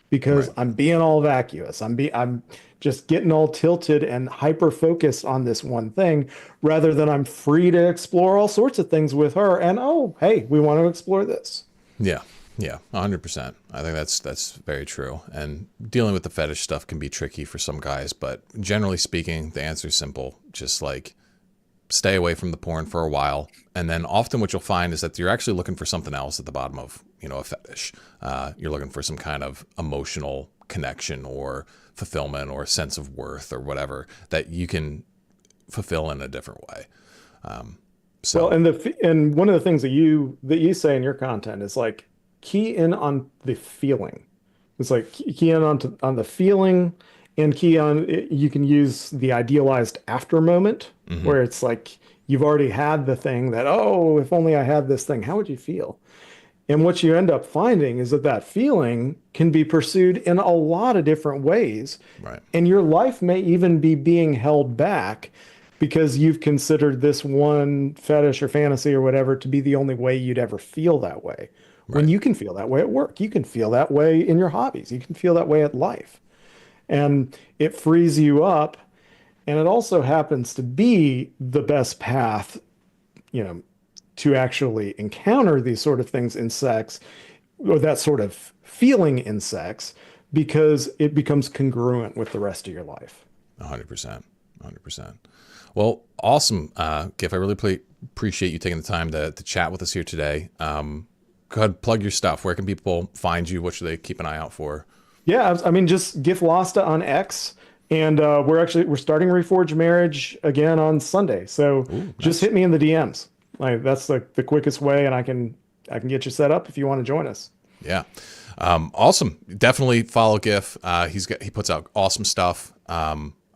because Right. I'm being all vacuous. I'm just getting all tilted and hyper focused on this one thing, rather than I'm free to explore all sorts of things with her. And oh, hey, we want to explore this. Yeah. Yeah, 100%. I think that's very true. And dealing with the fetish stuff can be tricky for some guys, but generally speaking, the answer is simple. Just like, stay away from the porn for a while. And then often what you'll find is that you're actually looking for something else at the bottom of, a fetish. You're looking for some kind of emotional connection or fulfillment or sense of worth or whatever that you can fulfill in a different way. Well, So, and one of the things that you say in your content is like, key in on the feeling. It's like key in on the feeling, and key on you can use the idealized after moment, mhm, where it's like you've already had the thing that, oh, if only I had this thing, how would you feel? And what you end up finding is that that feeling can be pursued in a lot of different ways. right, And your life may even be being held back because you've considered this one fetish or fantasy or whatever to be the only way you'd ever feel that way. When right, you can feel that way at work, you can feel that way in your hobbies, you can feel that way at life. And it frees you up. And it also happens to be the best path, you know, to actually encounter these sort of things in sex, or that sort of feeling in sex, because it becomes congruent with the rest of your life. 100%, 100%. Well, awesome, Giff. I really appreciate you taking the time to chat with us here today. Go ahead, plug your stuff. Where can people find you? What should they keep an eye out for? Yeah, I mean, just Giff Lasta on X, and we're starting Reforge Marriage again on Sunday. So Ooh, just nice. hit me in the DMs. Like, that's the quickest way, and I can get you set up if you want to join us. Yeah. Awesome. Definitely follow Giff. He puts out awesome stuff.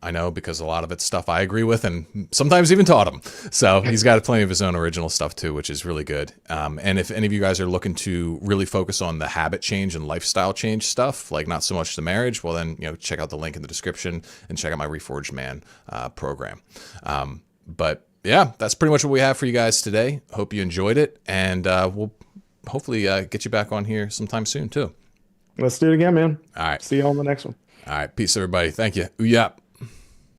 I know, because a lot of it's stuff I agree with and sometimes even taught him. So he's got plenty of his own original stuff too, which is really good. And if any of you guys are looking to really focus on the habit change and lifestyle change stuff, like not so much the marriage, well then, check out the link in the description and check out my Reforged Man program. But yeah, that's pretty much what we have for you guys today. Hope you enjoyed it, and we'll hopefully get you back on here sometime soon too. Let's do it again, man. All right. See you on the next one. All right. Peace, everybody. Thank you. Ooh, yeah.